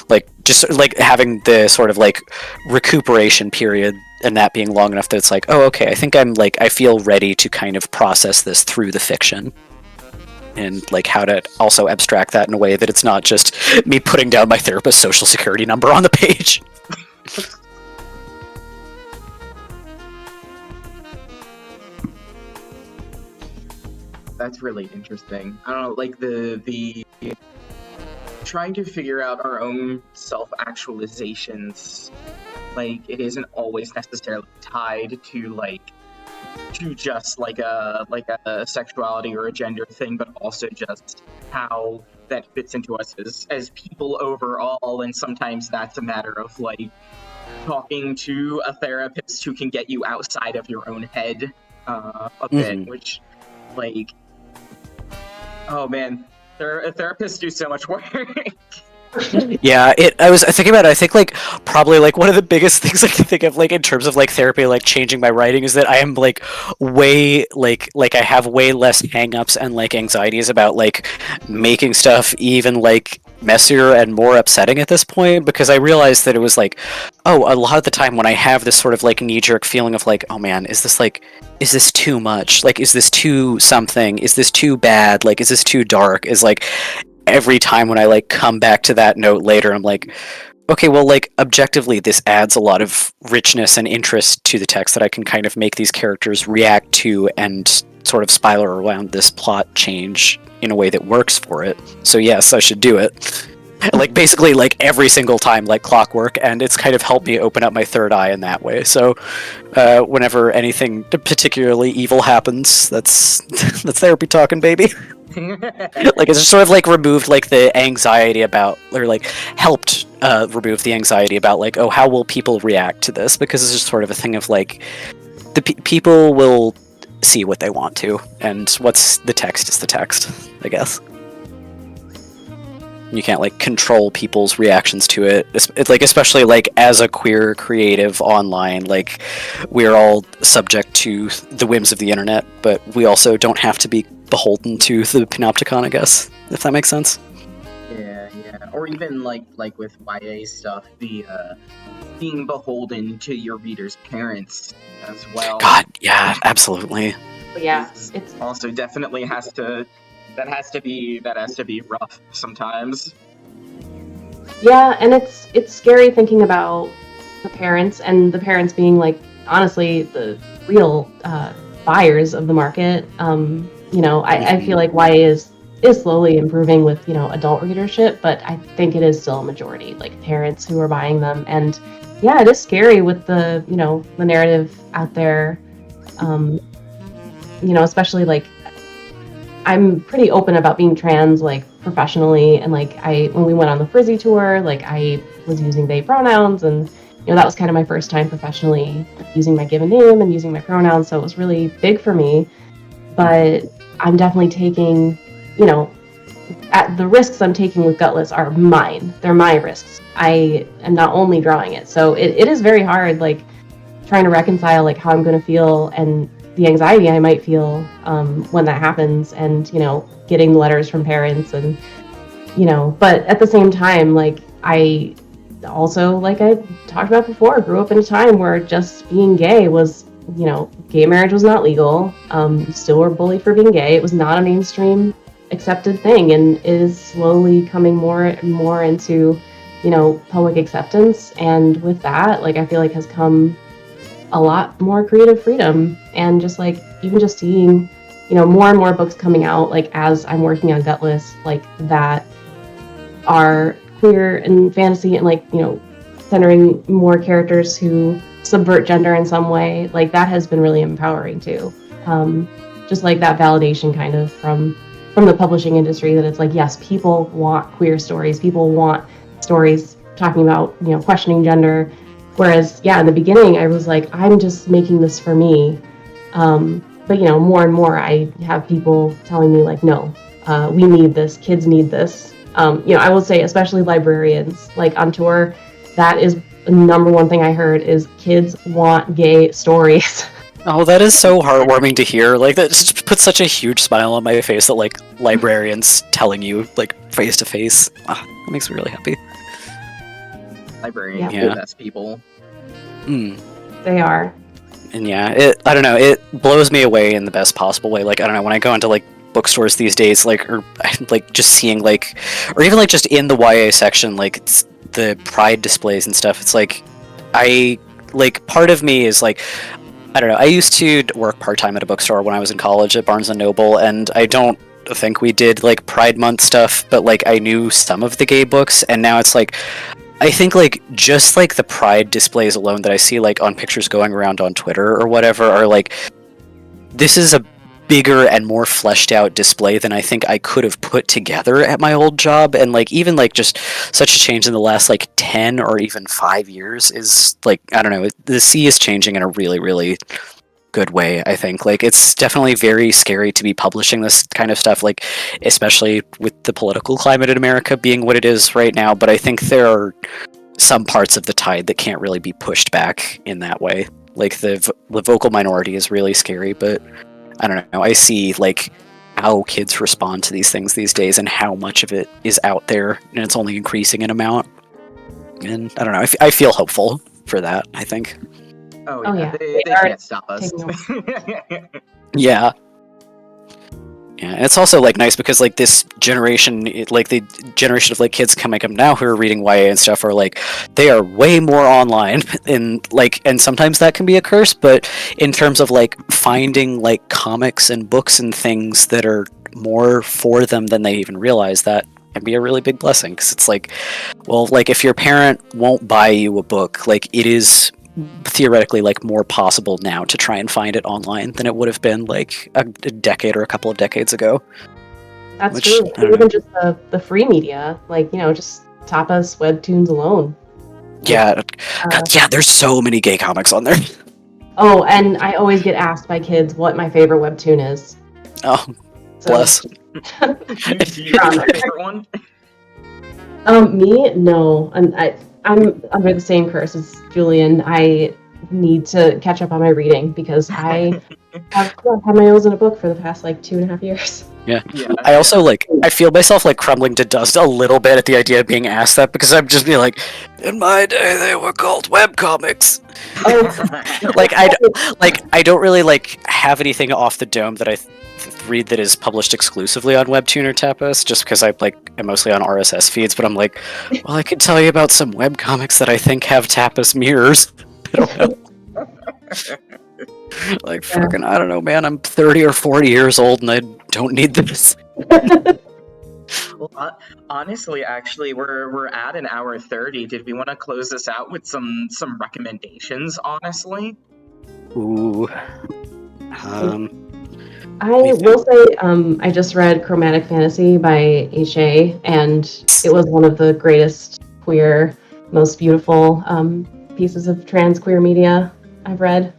Like just like having the sort of like recuperation period and that being long enough that it's like, oh, okay, I think I feel ready to kind of process this through the fiction. And like how to also abstract that in a way that it's not just me putting down my therapist's social security number on the page. That's really interesting. I don't know, like the trying to figure out our own self-actualizations, like it isn't always necessarily tied to like to just like a sexuality or a gender thing, but also just how that fits into us as people overall. And sometimes that's a matter of like talking to a therapist who can get you outside of your own head a bit, which like, oh man, therapists do so much work. Yeah, I was thinking about it. I think like probably like one of the biggest things I can think of like in terms of like therapy, like changing my writing, is that I am like way like I have way less hangups and like anxieties about like making stuff even like messier and more upsetting at this point, because I realized that it was like, oh, a lot of the time when I have this sort of like knee-jerk feeling of like, oh man, is this too much? Like, is this too something? Is this too bad? Like, is this too dark? Is like every time when I like come back to that note later, I'm like, okay, well, like objectively, this adds a lot of richness and interest to the text that I can kind of make these characters react to and sort of spiral around this plot change in a way that works for it. So yes, I should do it. Like basically like every single time, like clockwork, and it's kind of helped me open up my third eye in that way. So whenever anything particularly evil happens, that's therapy talking, baby. Like it's just sort of like removed like the anxiety about, or like helped remove the anxiety about like, oh, how will people react to this? Because it's just sort of a thing of like the people will see what they want to, and what's the text is the text, I guess. You can't like control people's reactions to it. It's like, especially like as a queer creative online, like we're all subject to the whims of the internet, but we also don't have to be beholden to the panopticon, I guess, if that makes sense. Yeah. Or even like with YA stuff, the being beholden to your readers' parents as well. God, yeah, absolutely. Yeah, it's also definitely has to be rough sometimes. Yeah, and it's scary thinking about the parents, and the parents being like honestly the real buyers of the market. I feel like YA is slowly improving with adult readership, but I think it is still a majority like parents who are buying them. And yeah, it is scary with the the narrative out there, especially like I'm pretty open about being trans, like professionally, and like when we went on the PRIIIIIDE tour, like I was using they pronouns, and that was kind of my first time professionally using my given name and using my pronouns, so it was really big for me. But I'm definitely taking, at the risks I'm taking with Gutless are mine. They're my risks. I am not only drawing it, so it is very hard, like trying to reconcile like how I'm going to feel and the anxiety I might feel when that happens, and getting letters from parents, and but at the same time, like I also, like I talked about before, grew up in a time where just being gay was, gay marriage was not legal. You still were bullied for being gay. It was not a mainstream accepted thing, and it is slowly coming more and more into public acceptance. And with that, like I feel like has come a lot more creative freedom, and just like even just seeing more and more books coming out, like as I'm working on Gutless, like that are queer and fantasy, and like centering more characters who subvert gender in some way. Like that has been really empowering too. Just like that validation kind of from the publishing industry, that it's like, yes, people want queer stories, people want stories talking about questioning gender. Whereas, yeah, in the beginning, I was like, I'm just making this for me. But, more and more, I have people telling me, like, no, we need this. Kids need this. I will say, especially librarians, like on tour, that is the number one thing I heard is kids want gay stories. Oh, that is so heartwarming to hear. Like, that just puts such a huge smile on my face that, like, librarians telling you, like, face to face. That makes me really happy. Librarians are the best people. They are. And yeah, I don't know, it blows me away in the best possible way. Like, I don't know, when I go into like bookstores these days, like, or like just seeing like, or even like just in the YA section, like it's the Pride displays and stuff, it's like, part of me is like, I don't know, I used to work part-time at a bookstore when I was in college at Barnes & Noble, and I don't think we did like Pride Month stuff, but like I knew some of the gay books, and now it's like, I think like just like the Pride displays alone that I see like on pictures going around on Twitter or whatever are like this is a bigger and more fleshed out display than I think I could have put together at my old job. And like even like just such a change in the last like 10 or even 5 years is like, I don't know, the sea is changing in a really, really good way. I think like it's definitely very scary to be publishing this kind of stuff, like especially with the political climate in America being what it is right now. But I think there are some parts of the tide that can't really be pushed back in that way. Like the vocal minority is really scary, but I don't know. I see like how kids respond to these things these days and how much of it is out there, and it's only increasing in amount. And I don't know. I feel hopeful for that. I think. Oh Oh, yeah, yeah. they They are can't stop us. Yeah. Yeah, and it's also like nice because like this generation, like the generation of like kids coming up now who are reading YA and stuff are like they are way more online, and like and sometimes that can be a curse, but in terms of like finding like comics and books and things that are more for them than they even realize, that can be a really big blessing, because it's like, well, like if your parent won't buy you a book, like it is theoretically like more possible now to try and find it online than it would have been like a decade or a couple of decades ago. That's Which, true. I don't Even know. just the free media, like, just Tapas webtoons alone. Yeah, Uh, God, yeah, there's so many gay comics on there. oh, and I always get asked by kids what my favorite webtoon is. Oh, So, bless. Do you have a favorite one? Me? No. I'm under the same curse as Julian. I need to catch up on my reading because I have had my nose in a book for the past like 2.5 years. Yeah. Yeah. I also like, I feel myself like crumbling to dust a little bit at the idea of being asked that, because I'm just being like, in my day they were called webcomics. Like I don't really like have anything off the dome that I read that is published exclusively on Webtoon or Tapas, just because I like am mostly on RSS feeds. But I'm like, well, I could tell you about some webcomics that I think have Tapas mirrors. I don't know. Like fucking, I don't know, man. I'm 30 or 40 years old and I don't need this. Well, honestly, actually, we're at an hour 30. Did we want to close this out with some recommendations? Honestly, Ooh. I will say, I just read Chromatic Fantasy by H.A., and it was one of the greatest queer, most beautiful pieces of trans queer media I've read.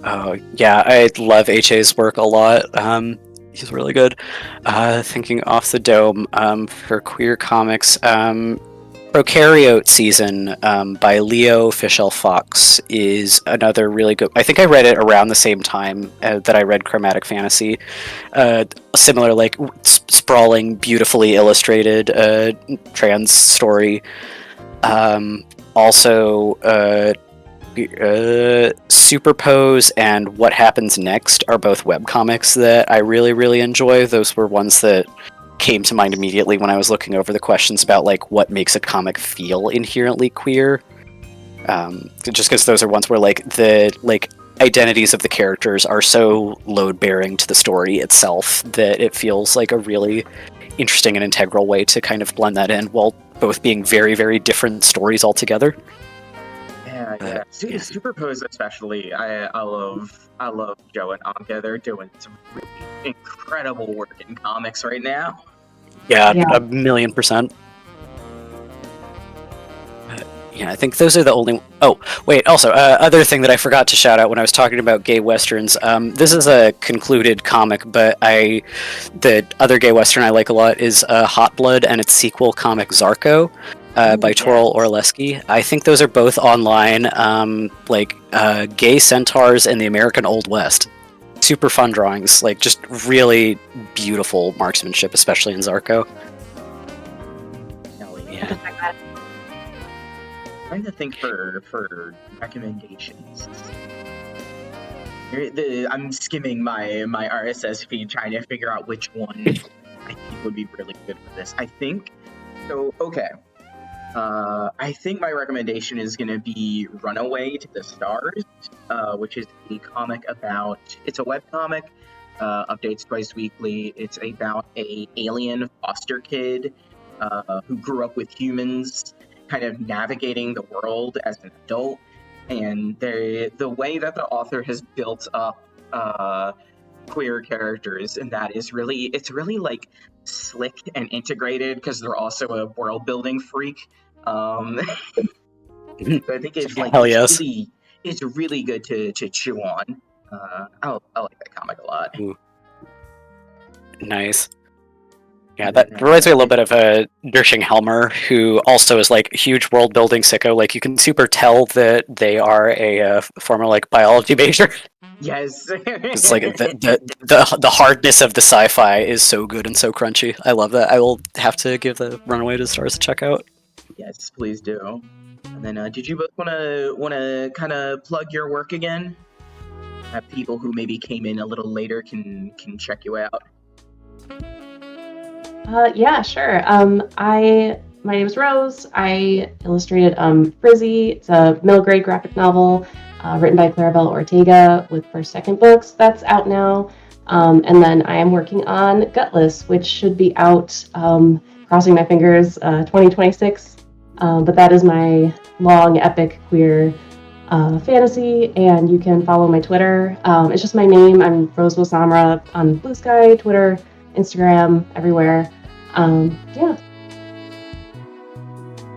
Oh yeah, I love HA's work a lot. He's really good. Thinking off the dome, for queer comics, Prokaryote Season by Leo Fischel Fox is another really good. I think I read it around the same time that I read Chromatic Fantasy. Similar, like sprawling, beautifully illustrated trans story. Also, Superpose and What Happens Next are both webcomics that I really, really enjoy. Those were ones that came to mind immediately when I was looking over the questions about like what makes a comic feel inherently queer. Just because those are ones where like the identities of the characters are so load-bearing to the story itself that it feels like a really interesting and integral way to kind of blend that in while both being very, very different stories altogether. yeah. Superpose especially. I love Joe and Anka. They're doing some really incredible work in comics right now. Yeah, Yeah. 1,000,000%. Yeah, I think those are the only. Oh, wait. Also, other thing that I forgot to shout out when I was talking about gay westerns. This is a concluded comic, but the other gay western I like a lot is Hot Blood and its sequel comic Zarko, by Toril Orleski. I think those are both online. Gay centaurs in the American Old West. Super fun drawings, like just really beautiful marksmanship, especially in Zarko. Yeah. I'm trying to think for recommendations. I'm skimming my RSS feed trying to figure out which one I think would be really good for this. I think so. Okay. I think my recommendation is going to be Runaway to the Stars, which is a comic about. It's a webcomic, updates twice weekly. It's about a alien foster kid who grew up with humans, kind of navigating the world as an adult. And the way that the author has built up queer characters, and that is it's really like slick and integrated because they're also a world building freak. So I think it's like Hell yes. it's really good to chew on. I like that comic a lot. Ooh. Nice. Yeah, that reminds me a little bit of Dershing Helmer, who also is like a huge world building sicko. Like you can super tell that they are a former like biology major. Yes. It's like the hardness of the sci-fi is so good and so crunchy. I love that. I will have to give the Runaway to the Stars a check out. Yes, please do. And then, did you both want to kind of plug your work again? That people who maybe came in a little later can check you out. Yeah, sure. My name is Rose. I illustrated PRIIIIIDE. It's a middle grade graphic novel written by Clarabelle Ortega with first second books. That's out now. And then I am working on Gutless, which should be out, crossing my fingers, 2026. But that is my long, epic queer fantasy, and you can follow my Twitter. It's just my name. I'm Rose Bousamra on Blue Sky, Twitter, Instagram, everywhere. Yeah.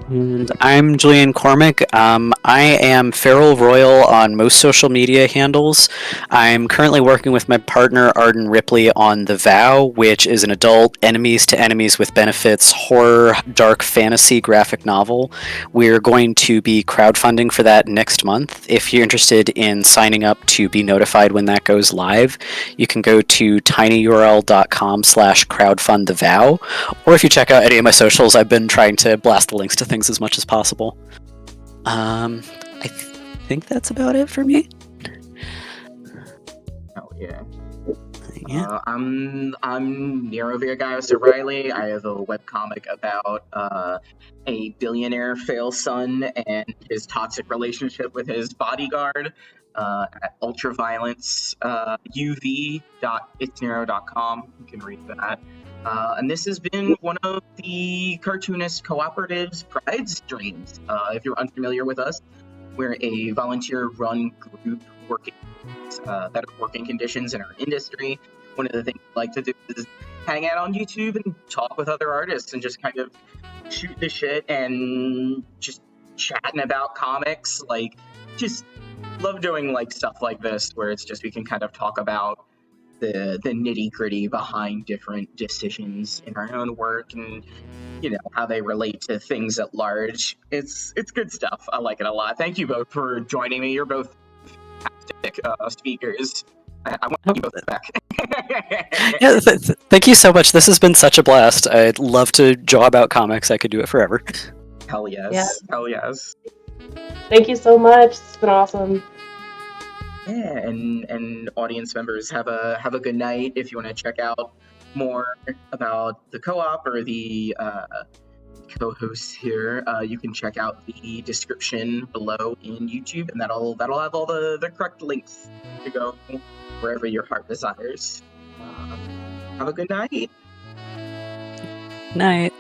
And I'm Julian Cormac. I am Feral Royal on most social media handles. I'm currently working with my partner Arden Ripley on The Vow, which is an adult enemies to enemies with benefits horror dark fantasy graphic novel. We're going to be crowdfunding for that next month. If you're interested in signing up to be notified when that goes live, you can go to tinyurl.com/crowdfundthevow, or if you check out any of my socials, I've been trying to blast the links to things as much as possible. I think that's about it for me. Oh yeah. Yeah. I'm Nero Villagallos O'Reilly. I have a webcomic about a billionaire fail son and his toxic relationship with his bodyguard at ultraviolence.uv.itsnero.com. You can read that. And this has been one of the Cartoonist Cooperative's Pride streams. If you're unfamiliar with us, we're a volunteer-run group working better working conditions in our industry. One of the things we like to do is hang out on YouTube and talk with other artists and just kind of shoot the shit and just chatting about comics. Like, just love doing like stuff like this where it's just we can kind of talk about the nitty-gritty behind different decisions in our own work and how they relate to things at large. It's good stuff. I like it a lot. Thank you both for joining me. You're both fantastic speakers. I want you both back. Yeah, thank you so much. This has been such a blast. I'd love to jaw about comics. I could do it forever. Hell yes. Yeah. Hell yes. Thank you so much. It's been awesome. Yeah, and audience members, have a good night. If you want to check out more about the co-op or the co-hosts here, you can check out the description below in YouTube, and that'll have all the correct links to go wherever your heart desires. Have a good night. Night.